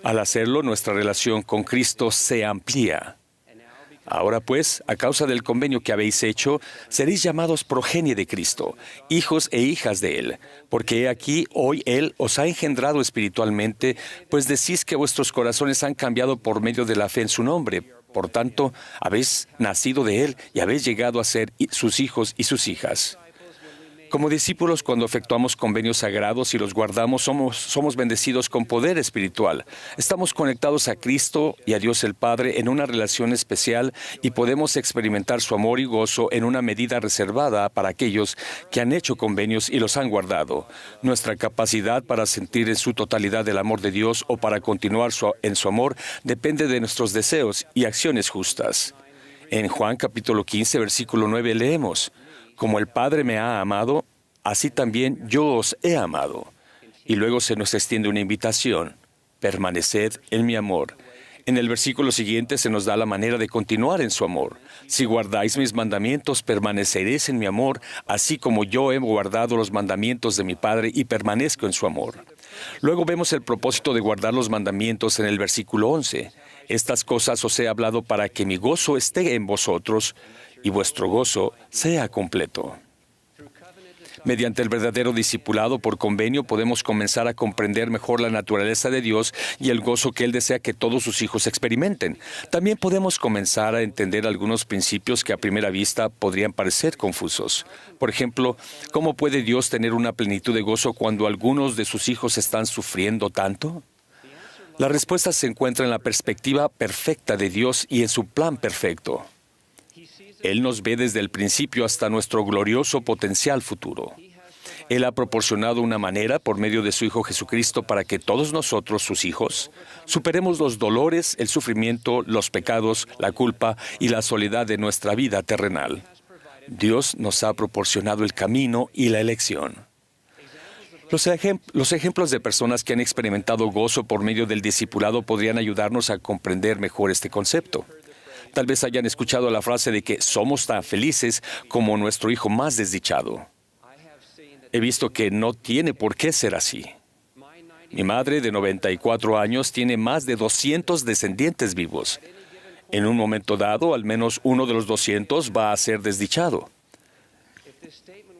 Al hacerlo, nuestra relación con Cristo se amplía. Ahora pues, a causa del convenio que habéis hecho, seréis llamados progenie de Cristo, hijos e hijas de Él, porque he aquí hoy Él os ha engendrado espiritualmente, pues decís que vuestros corazones han cambiado por medio de la fe en su nombre. Por tanto, habéis nacido de Él y habéis llegado a ser sus hijos y sus hijas. Como discípulos, cuando efectuamos convenios sagrados y los guardamos, somos bendecidos con poder espiritual. Estamos conectados a Cristo y a Dios el Padre en una relación especial y podemos experimentar su amor y gozo en una medida reservada para aquellos que han hecho convenios y los han guardado. Nuestra capacidad para sentir en su totalidad el amor de Dios o para continuar en su amor depende de nuestros deseos y acciones justas. En Juan capítulo 15, versículo 9 leemos: como el Padre me ha amado, así también yo os he amado. Y luego se nos extiende una invitación: permaneced en mi amor. En el versículo siguiente se nos da la manera de continuar en su amor. Si guardáis mis mandamientos, permaneceréis en mi amor, así como yo he guardado los mandamientos de mi Padre y permanezco en su amor. Luego vemos el propósito de guardar los mandamientos en el versículo 11. Estas cosas os he hablado para que mi gozo esté en vosotros y vuestro gozo sea completo. Mediante el verdadero discipulado por convenio podemos comenzar a comprender mejor la naturaleza de Dios y el gozo que Él desea que todos sus hijos experimenten. También podemos comenzar a entender algunos principios que a primera vista podrían parecer confusos. Por ejemplo, ¿cómo puede Dios tener una plenitud de gozo cuando algunos de sus hijos están sufriendo tanto? La respuesta se encuentra en la perspectiva perfecta de Dios y en su plan perfecto. Él nos ve desde el principio hasta nuestro glorioso potencial futuro. Él ha proporcionado una manera por medio de su Hijo Jesucristo para que todos nosotros, sus hijos, superemos los dolores, el sufrimiento, los pecados, la culpa y la soledad de nuestra vida terrenal. Dios nos ha proporcionado el camino y la elección. Los ejemplos de personas que han experimentado gozo por medio del discipulado podrían ayudarnos a comprender mejor este concepto. Tal vez hayan escuchado la frase de que somos tan felices como nuestro hijo más desdichado. He visto que no tiene por qué ser así. Mi madre, de 94 años, tiene más de 200 descendientes vivos. En un momento dado, al menos uno de los 200 va a ser desdichado.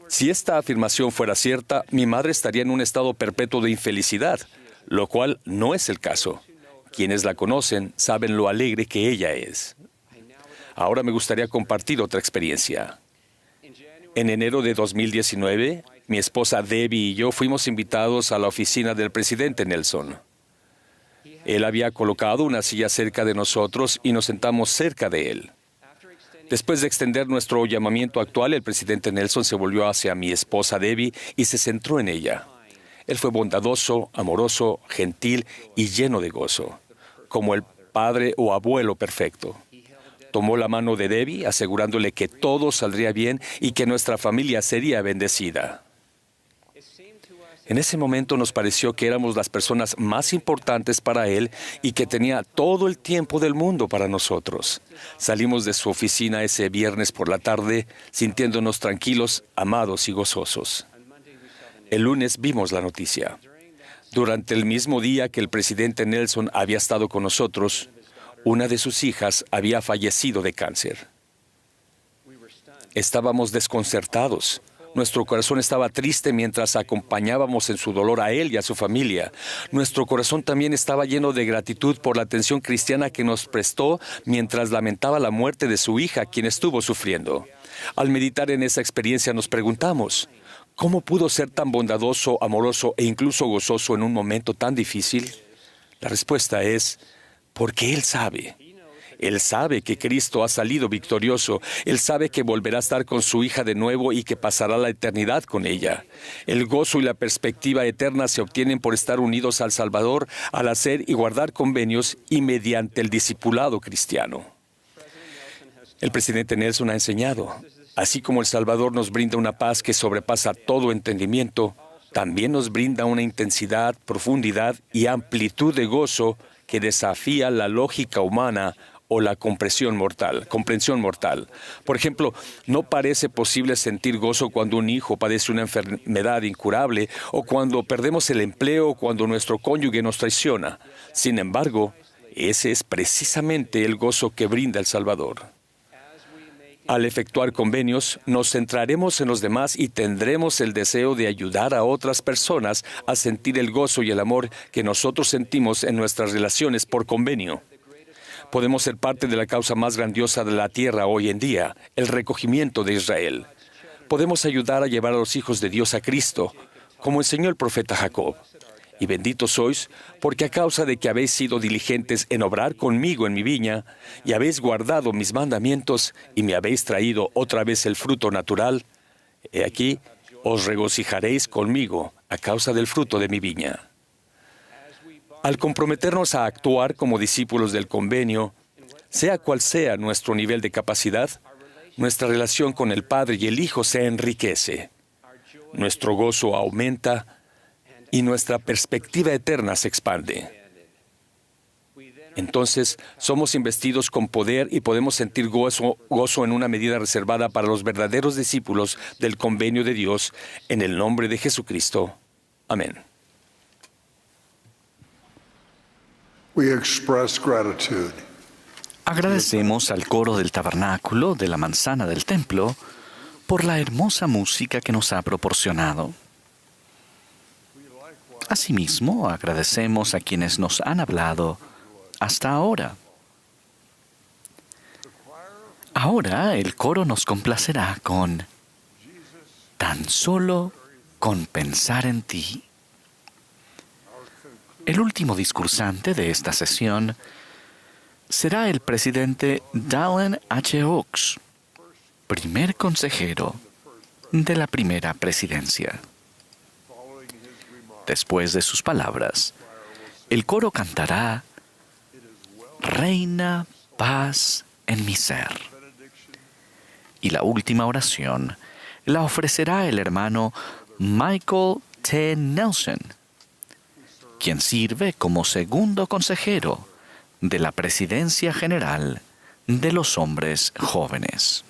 Si esta afirmación fuera cierta, mi madre estaría en un estado perpetuo de infelicidad, lo cual no es el caso. Quienes la conocen saben lo alegre que ella es. Ahora me gustaría compartir otra experiencia. En enero de 2019, mi esposa Debbie y yo fuimos invitados a la oficina del presidente Nelson. Él había colocado una silla cerca de nosotros y nos sentamos cerca de él. Después de extender nuestro llamamiento actual, el presidente Nelson se volvió hacia mi esposa Debbie y se centró en ella. Él fue bondadoso, amoroso, gentil y lleno de gozo, como el padre o abuelo perfecto. Tomó la mano de Debbie, asegurándole que todo saldría bien y que nuestra familia sería bendecida. En ese momento nos pareció que éramos las personas más importantes para él y que tenía todo el tiempo del mundo para nosotros. Salimos de su oficina ese viernes por la tarde, sintiéndonos tranquilos, amados y gozosos. El lunes vimos la noticia. Durante el mismo día que el presidente Nelson había estado con nosotros, una de sus hijas había fallecido de cáncer. Estábamos desconcertados. Nuestro corazón estaba triste mientras acompañábamos en su dolor a él y a su familia. Nuestro corazón también estaba lleno de gratitud por la atención cristiana que nos prestó mientras lamentaba la muerte de su hija, quien estuvo sufriendo. Al meditar en esa experiencia nos preguntamos, ¿cómo pudo ser tan bondadoso, amoroso e incluso gozoso en un momento tan difícil? La respuesta es, porque Él sabe. Él sabe que Cristo ha salido victorioso. Él sabe que volverá a estar con su hija de nuevo y que pasará la eternidad con ella. El gozo y la perspectiva eterna se obtienen por estar unidos al Salvador, al hacer y guardar convenios y mediante el discipulado cristiano. El presidente Nelson ha enseñado, así como el Salvador nos brinda una paz que sobrepasa todo entendimiento, también nos brinda una intensidad, profundidad y amplitud de gozo que desafía la lógica humana o la comprensión mortal. Por ejemplo, no parece posible sentir gozo cuando un hijo padece una enfermedad incurable o cuando perdemos el empleo o cuando nuestro cónyuge nos traiciona. Sin embargo, ese es precisamente el gozo que brinda el Salvador. Al efectuar convenios, nos centraremos en los demás y tendremos el deseo de ayudar a otras personas a sentir el gozo y el amor que nosotros sentimos en nuestras relaciones por convenio. Podemos ser parte de la causa más grandiosa de la tierra hoy en día, el recogimiento de Israel. Podemos ayudar a llevar a los hijos de Dios a Cristo, como enseñó el profeta Jacob. Y benditos sois, porque a causa de que habéis sido diligentes en obrar conmigo en mi viña, y habéis guardado mis mandamientos, y me habéis traído otra vez el fruto natural, he aquí, os regocijaréis conmigo a causa del fruto de mi viña. Al comprometernos a actuar como discípulos del convenio, sea cual sea nuestro nivel de capacidad, nuestra relación con el Padre y el Hijo se enriquece. Nuestro gozo aumenta y nuestra perspectiva eterna se expande. Entonces, somos investidos con poder y podemos sentir gozo en una medida reservada para los verdaderos discípulos del convenio de Dios, en el nombre de Jesucristo. Amén. Agradecemos al coro del tabernáculo de la manzana del templo por la hermosa música que nos ha proporcionado. Asimismo, agradecemos a quienes nos han hablado hasta ahora. Ahora el coro nos complacerá con Tan solo con pensar en ti. El último discursante de esta sesión será el presidente Dallin H. Oaks, primer consejero de la primera presidencia. Después de sus palabras, el coro cantará Reina paz en mi ser. Y la última oración la ofrecerá el hermano Michael T. Nelson, quien sirve como segundo consejero de la Presidencia General de los Hombres Jóvenes.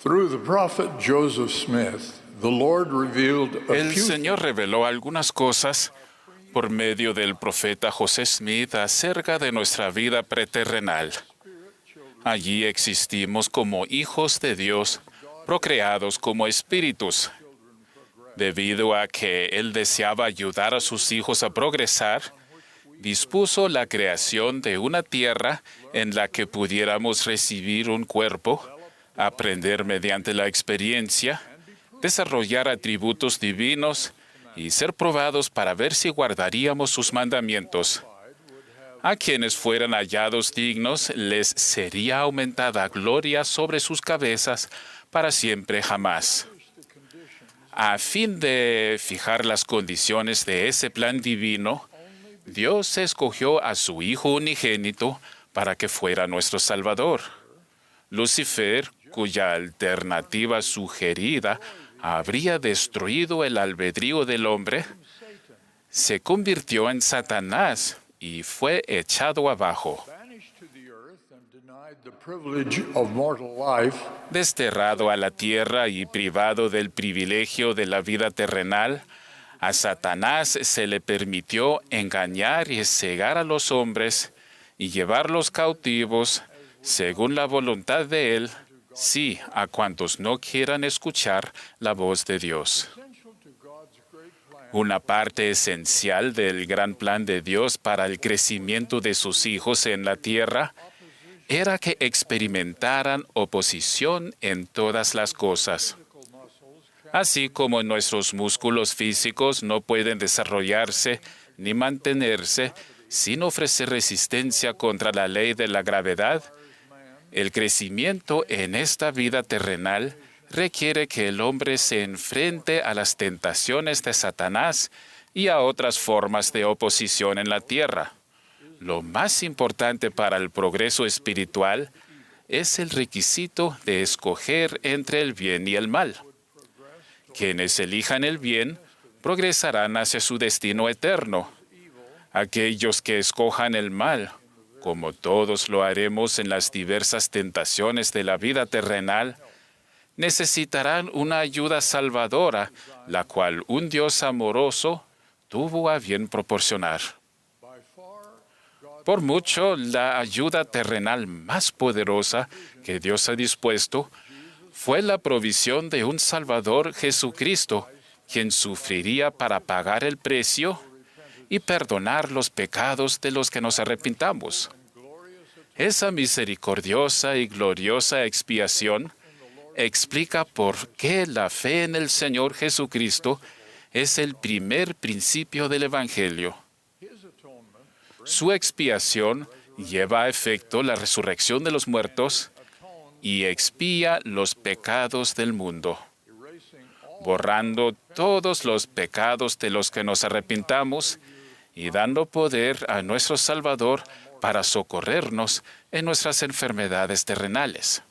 Through the prophet Joseph Smith, the Lord revealed a El few Señor reveló algunas cosas por medio del profeta José Smith acerca de nuestra vida preterrenal. Allí existimos como hijos de Dios, procreados como espíritus. Debido a que Él deseaba ayudar a sus hijos a progresar, dispuso la creación de una tierra en la que pudiéramos recibir un cuerpo, aprender mediante la experiencia, desarrollar atributos divinos y ser probados para ver si guardaríamos sus mandamientos. A quienes fueran hallados dignos les sería aumentada gloria sobre sus cabezas para siempre jamás. A fin de fijar las condiciones de ese plan divino, Dios escogió a su Hijo unigénito para que fuera nuestro Salvador. Lucifer, cuya alternativa sugerida habría destruido el albedrío del hombre, se convirtió en Satanás y fue echado abajo. Desterrado a la tierra y privado del privilegio de la vida terrenal, a Satanás se le permitió engañar y cegar a los hombres y llevarlos cautivos según la voluntad de él, sí, a cuantos no quieran escuchar la voz de Dios. Una parte esencial del gran plan de Dios para el crecimiento de sus hijos en la tierra era que experimentaran oposición en todas las cosas. Así como nuestros músculos físicos no pueden desarrollarse ni mantenerse sin ofrecer resistencia contra la ley de la gravedad, el crecimiento en esta vida terrenal requiere que el hombre se enfrente a las tentaciones de Satanás y a otras formas de oposición en la tierra. Lo más importante para el progreso espiritual es el requisito de escoger entre el bien y el mal. Quienes elijan el bien progresarán hacia su destino eterno. Aquellos que escojan el mal, como todos lo haremos en las diversas tentaciones de la vida terrenal, necesitarán una ayuda salvadora, la cual un Dios amoroso tuvo a bien proporcionar. Por mucho, la ayuda terrenal más poderosa que Dios ha dispuesto fue la provisión de un Salvador, Jesucristo, quien sufriría para pagar el precio y perdonar los pecados de los que nos arrepintamos. Esa misericordiosa y gloriosa expiación explica por qué la fe en el Señor Jesucristo es el primer principio del Evangelio. Su expiación lleva a efecto la resurrección de los muertos y expía los pecados del mundo, borrando todos los pecados de los que nos arrepintamos y dando poder a nuestro Salvador para socorrernos en nuestras enfermedades terrenales.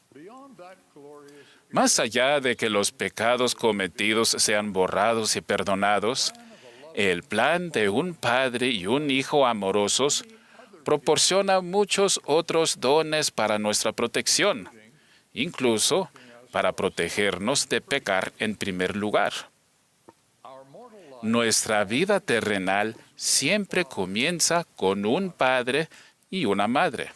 Más allá de que los pecados cometidos sean borrados y perdonados, el plan de un padre y un hijo amorosos proporciona muchos otros dones para nuestra protección, incluso para protegernos de pecar en primer lugar. Nuestra vida terrenal siempre comienza con un padre y una madre.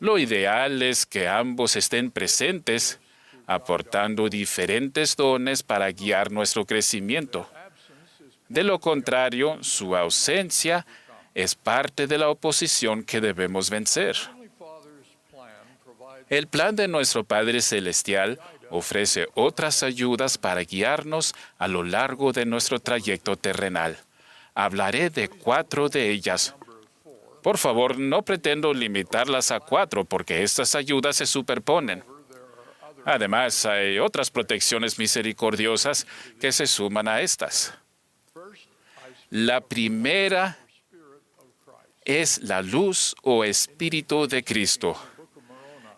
Lo ideal es que ambos estén presentes, aportando diferentes dones para guiar nuestro crecimiento. De lo contrario, su ausencia es parte de la oposición que debemos vencer. El plan de nuestro Padre Celestial ofrece otras ayudas para guiarnos a lo largo de nuestro trayecto terrenal. Hablaré de 4 de ellas. Por favor, no pretendo limitarlas a 4 porque estas ayudas se superponen. Además, hay otras protecciones misericordiosas que se suman a estas. La primera es la luz o Espíritu de Cristo.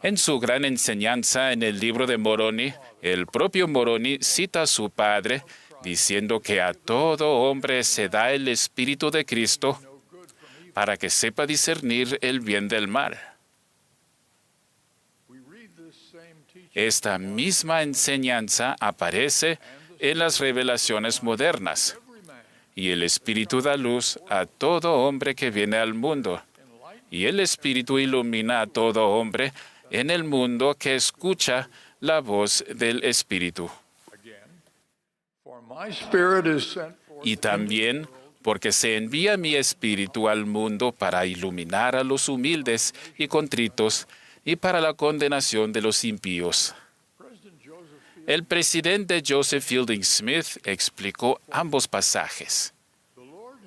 En su gran enseñanza en el libro de Moroni, el propio Moroni cita a su padre diciendo que a todo hombre se da el Espíritu de Cristo para que sepa discernir el bien del mal. Esta misma enseñanza aparece en las revelaciones modernas. Y el Espíritu da luz a todo hombre que viene al mundo. Y el Espíritu ilumina a todo hombre en el mundo que escucha la voz del Espíritu. Y también porque se envía mi Espíritu al mundo para iluminar a los humildes y contritos y para la condenación de los impíos. El presidente Joseph Fielding Smith explicó ambos pasajes.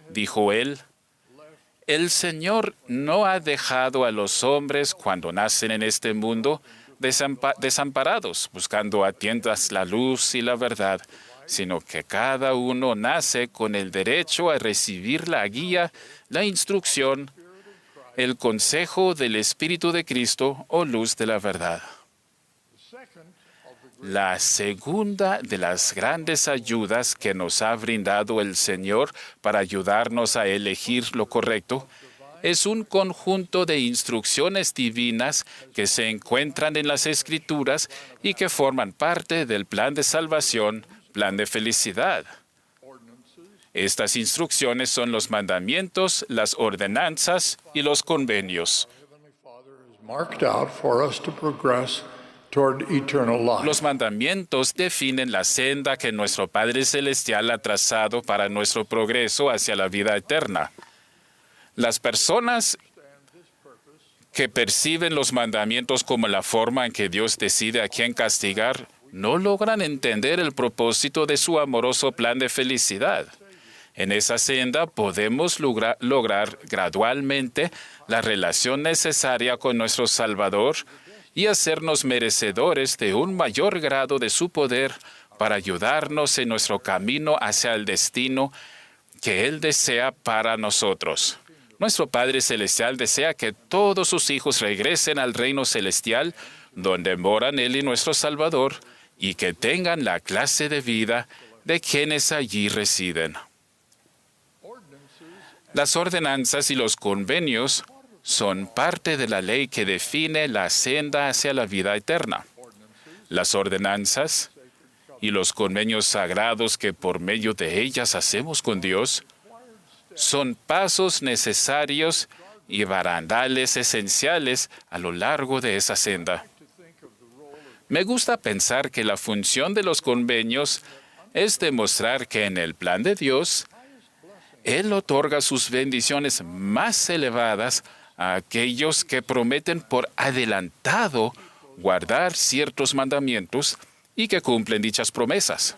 Dijo él, el Señor no ha dejado a los hombres cuando nacen en este mundo desamparados, buscando a tientas la luz y la verdad, sino que cada uno nace con el derecho a recibir la guía, la instrucción, el consejo del Espíritu de Cristo o luz de la verdad. La segunda de las grandes ayudas que nos ha brindado el Señor para ayudarnos a elegir lo correcto es un conjunto de instrucciones divinas que se encuentran en las Escrituras y que forman parte del plan de salvación, plan de felicidad. Estas instrucciones son los mandamientos, las ordenanzas y los convenios. Los mandamientos definen la senda que nuestro Padre Celestial ha trazado para nuestro progreso hacia la vida eterna. Las personas que perciben los mandamientos como la forma en que Dios decide a quién castigar no logran entender el propósito de su amoroso plan de felicidad. En esa senda podemos lograr gradualmente la relación necesaria con nuestro Salvador y hacernos merecedores de un mayor grado de su poder para ayudarnos en nuestro camino hacia el destino que Él desea para nosotros. Nuestro Padre Celestial desea que todos sus hijos regresen al reino celestial, donde moran Él y nuestro Salvador, y que tengan la clase de vida de quienes allí residen. Las ordenanzas y los convenios son parte de la ley que define la senda hacia la vida eterna. Las ordenanzas y los convenios sagrados que por medio de ellas hacemos con Dios son pasos necesarios y barandales esenciales a lo largo de esa senda. Me gusta pensar que la función de los convenios es demostrar que en el plan de Dios, Él otorga sus bendiciones más elevadas a aquellos que prometen por adelantado guardar ciertos mandamientos y que cumplen dichas promesas.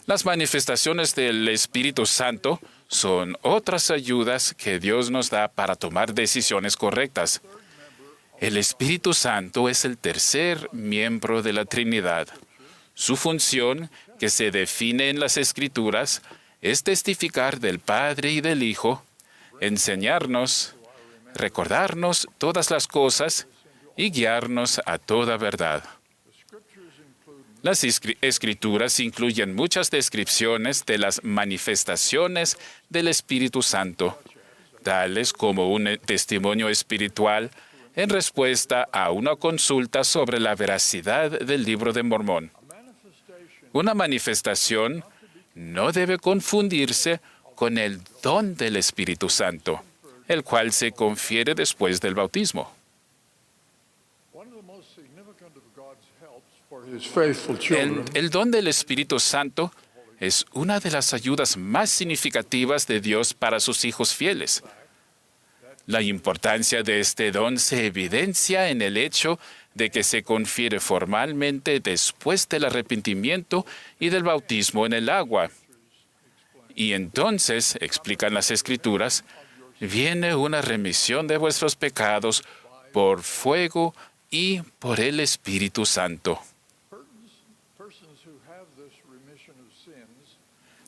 Las manifestaciones del Espíritu Santo son otras ayudas que Dios nos da para tomar decisiones correctas. El Espíritu Santo es el tercer miembro de la Trinidad. Su función, que se define en las Escrituras, es testificar del Padre y del Hijo, enseñarnos, recordarnos todas las cosas y guiarnos a toda verdad. Las Escrituras incluyen muchas descripciones de las manifestaciones del Espíritu Santo, tales como un testimonio espiritual en respuesta a una consulta sobre la veracidad del Libro de Mormón. Una manifestación no debe confundirse con el don del Espíritu Santo, el cual se confiere después del bautismo. El don del Espíritu Santo es una de las ayudas más significativas de Dios para sus hijos fieles. La importancia de este don se evidencia en el hecho de que se confiere formalmente después del arrepentimiento y del bautismo en el agua. Y entonces, explican las Escrituras, viene una remisión de vuestros pecados por fuego y por el Espíritu Santo.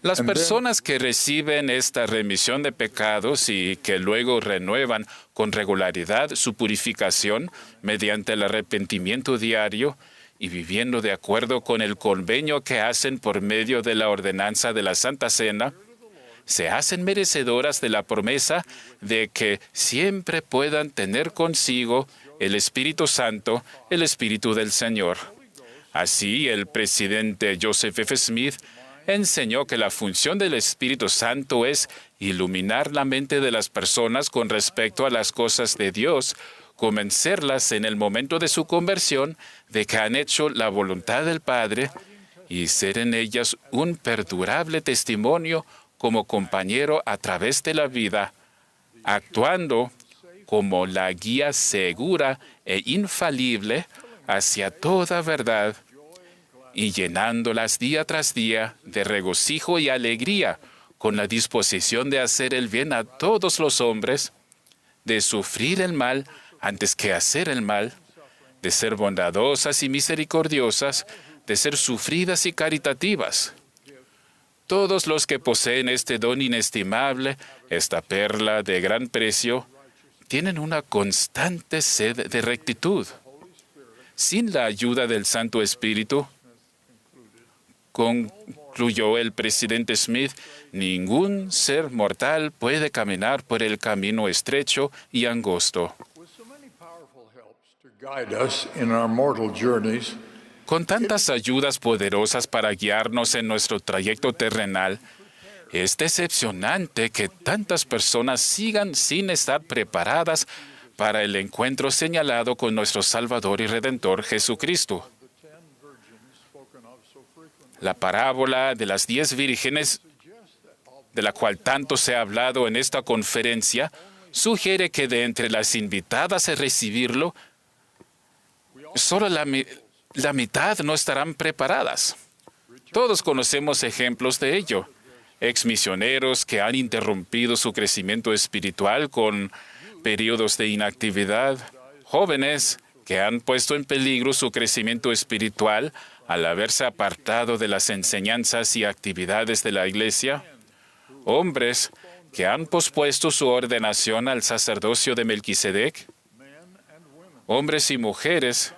Las personas que reciben esta remisión de pecados y que luego renuevan con regularidad su purificación mediante el arrepentimiento diario y viviendo de acuerdo con el convenio que hacen por medio de la ordenanza de la Santa Cena, se hacen merecedoras de la promesa de que siempre puedan tener consigo el Espíritu Santo, el Espíritu del Señor. Así, el presidente Joseph F. Smith enseñó que la función del Espíritu Santo es iluminar la mente de las personas con respecto a las cosas de Dios, convencerlas en el momento de su conversión de que han hecho la voluntad del Padre y ser en ellas un perdurable testimonio como compañero a través de la vida, actuando como la guía segura e infalible hacia toda verdad y llenándolas día tras día de regocijo y alegría, con la disposición de hacer el bien a todos los hombres, de sufrir el mal antes que hacer el mal, de ser bondadosas y misericordiosas, de ser sufridas y caritativas. Todos los que poseen este don inestimable, esta perla de gran precio, tienen una constante sed de rectitud. Sin la ayuda del Santo Espíritu, concluyó el presidente Smith, ningún ser mortal puede caminar por el camino estrecho y angosto. Con tantas ayudas poderosas para guiarnos en nuestro trayecto terrenal, es decepcionante que tantas personas sigan sin estar preparadas para el encuentro señalado con nuestro Salvador y Redentor Jesucristo. La parábola de las 10 vírgenes, de la cual tanto se ha hablado en esta conferencia, sugiere que de entre las invitadas a recibirlo, solo la mitad no estarán preparadas. Todos conocemos ejemplos de ello. Exmisioneros que han interrumpido su crecimiento espiritual con periodos de inactividad, jóvenes que han puesto en peligro su crecimiento espiritual al haberse apartado de las enseñanzas y actividades de la Iglesia, hombres que han pospuesto su ordenación al sacerdocio de Melquisedec, hombres y mujeres,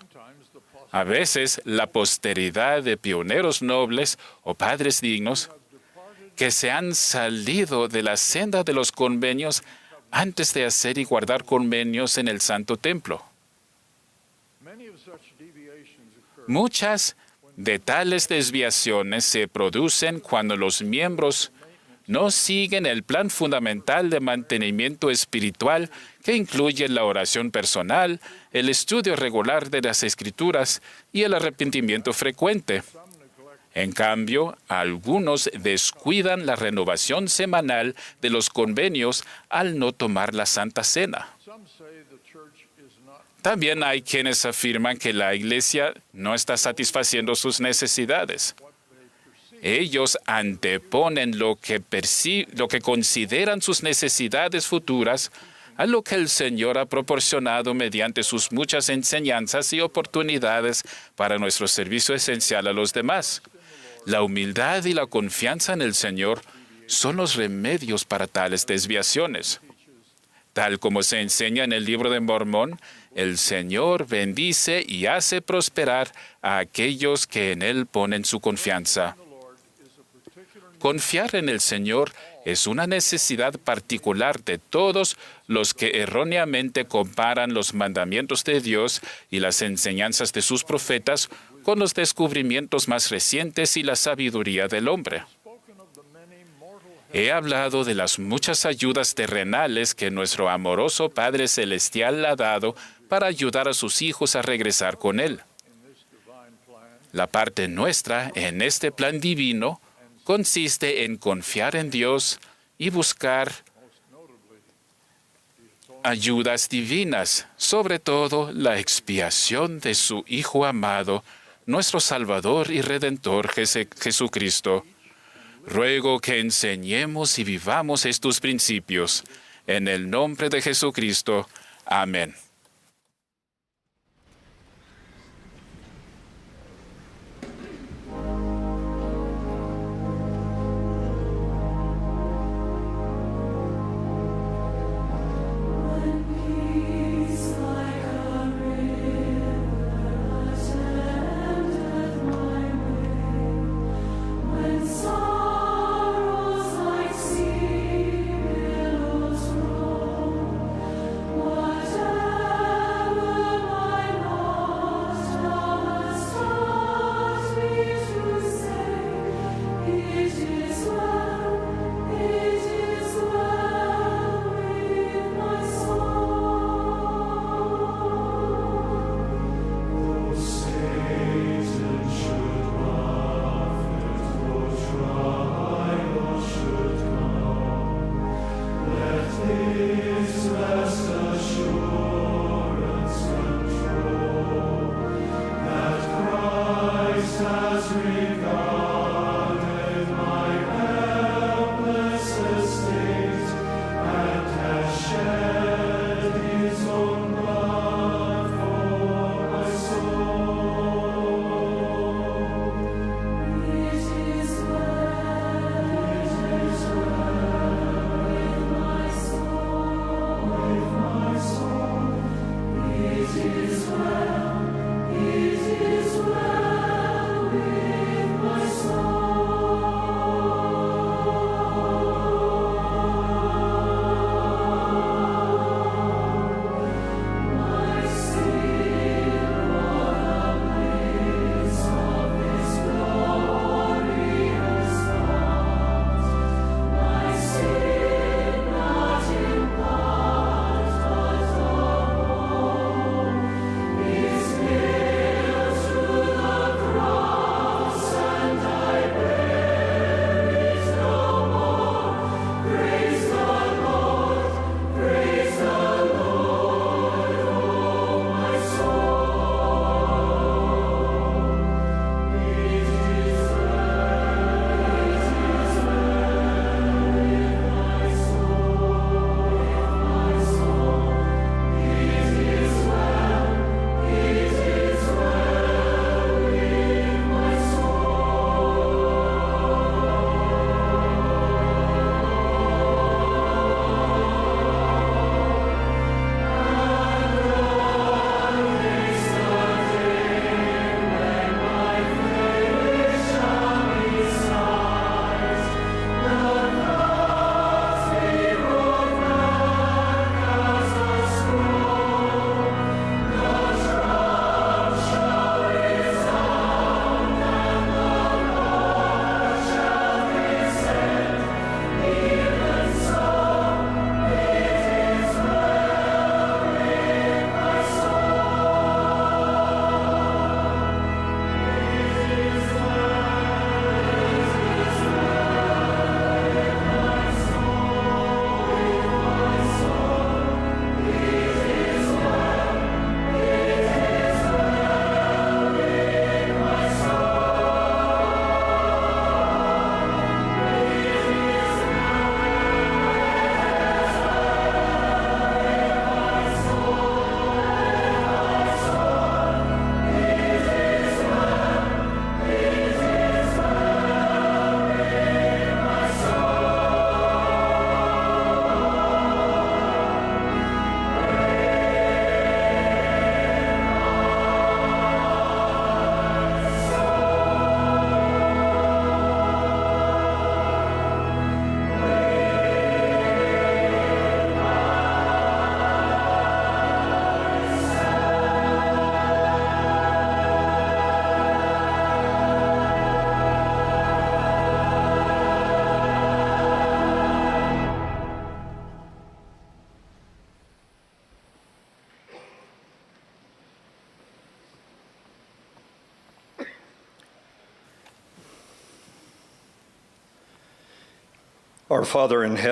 a veces la posteridad de pioneros nobles o padres dignos, que se han salido de la senda de los convenios antes de hacer y guardar convenios en el Santo Templo. Muchas de tales desviaciones se producen cuando los miembros no siguen el plan fundamental de mantenimiento espiritual que incluye la oración personal, el estudio regular de las Escrituras y el arrepentimiento frecuente. En cambio, algunos descuidan la renovación semanal de los convenios al no tomar la Santa Cena. También hay quienes afirman que la Iglesia no está satisfaciendo sus necesidades. Ellos anteponen lo que consideran sus necesidades futuras a lo que el Señor ha proporcionado mediante sus muchas enseñanzas y oportunidades para nuestro servicio esencial a los demás. La humildad y la confianza en el Señor son los remedios para tales desviaciones. Tal como se enseña en el Libro de Mormón, el Señor bendice y hace prosperar a aquellos que en Él ponen su confianza. Confiar en el Señor es una necesidad particular de todos los que erróneamente comparan los mandamientos de Dios y las enseñanzas de sus profetas con los descubrimientos más recientes y la sabiduría del hombre. He hablado de las muchas ayudas terrenales que nuestro amoroso Padre Celestial ha dado para ayudar a sus hijos a regresar con Él. La parte nuestra en este plan divino consiste en confiar en Dios y buscar ayudas divinas, sobre todo la expiación de su Hijo amado, nuestro Salvador y Redentor Jesucristo. Ruego que enseñemos y vivamos estos principios. En el nombre de Jesucristo. Amén. Water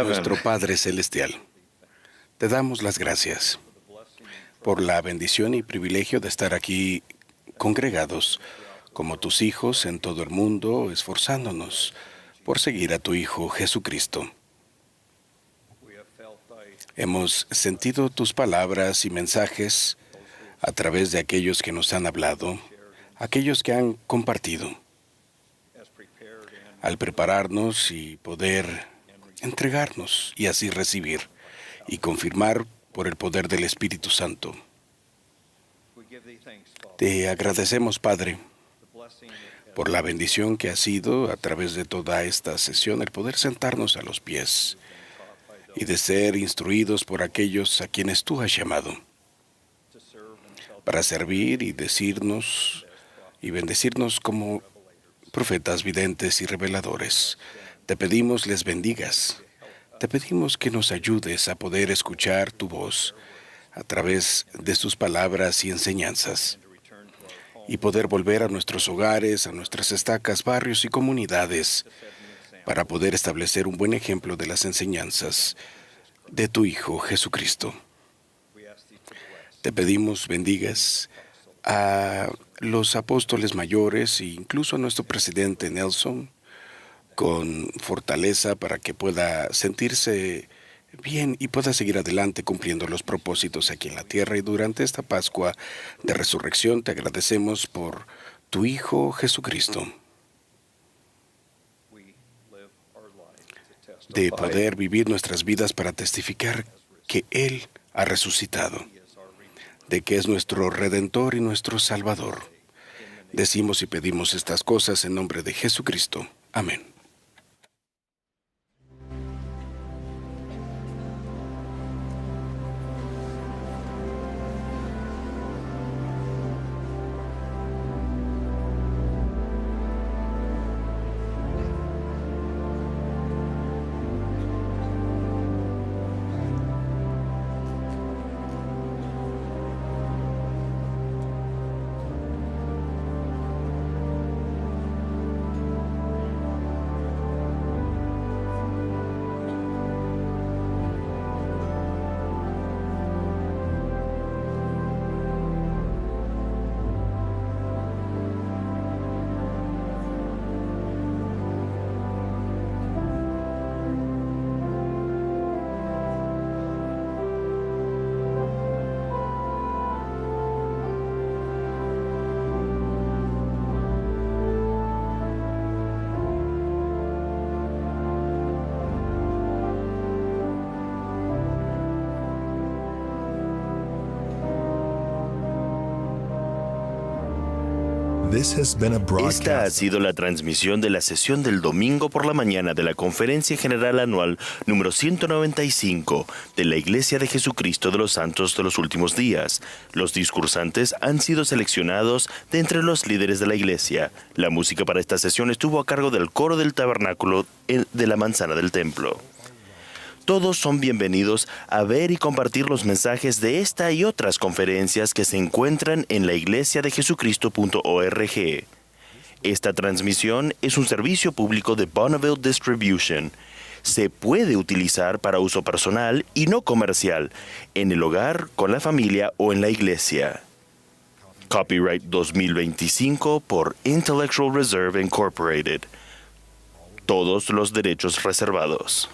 Nuestro Padre Celestial, te damos las gracias por la bendición y privilegio de estar aquí congregados como tus hijos en todo el mundo, esforzándonos por seguir a tu Hijo Jesucristo. Hemos sentido tus palabras y mensajes a través de aquellos que nos han hablado, aquellos que han compartido. Al prepararnos y poder entregarnos y así recibir y confirmar por el poder del Espíritu Santo. Te agradecemos, Padre, por la bendición que ha sido a través de toda esta sesión el poder sentarnos a los pies y de ser instruidos por aquellos a quienes tú has llamado para servir y decirnos y bendecirnos como profetas, videntes y reveladores. Te pedimos les bendigas. Te pedimos que nos ayudes a poder escuchar tu voz a través de sus palabras y enseñanzas y poder volver a nuestros hogares, a nuestras estacas, barrios y comunidades para poder establecer un buen ejemplo de las enseñanzas de tu Hijo Jesucristo. Te pedimos bendigas a los apóstoles mayores e incluso nuestro presidente Nelson con fortaleza para que pueda sentirse bien y pueda seguir adelante cumpliendo los propósitos aquí en la tierra. Y durante esta Pascua de Resurrección te agradecemos por tu Hijo Jesucristo, de poder vivir nuestras vidas para testificar que Él ha resucitado, de que es nuestro Redentor y nuestro Salvador. Decimos y pedimos estas cosas en nombre de Jesucristo. Amén. Esta ha sido la transmisión de la sesión del domingo por la mañana de la Conferencia General Anual número 195 de la Iglesia de Jesucristo de los Santos de los Últimos Días. Los discursantes han sido seleccionados de entre los líderes de la Iglesia. La música para esta sesión estuvo a cargo del coro del tabernáculo de la manzana del templo. Todos son bienvenidos a ver y compartir los mensajes de esta y otras conferencias que se encuentran en la iglesiadejesucristo.org. Esta transmisión es un servicio público de Bonneville Distribution. Se puede utilizar para uso personal y no comercial, en el hogar, con la familia o en la iglesia. Copyright 2025 por Intellectual Reserve Incorporated. Todos los derechos reservados.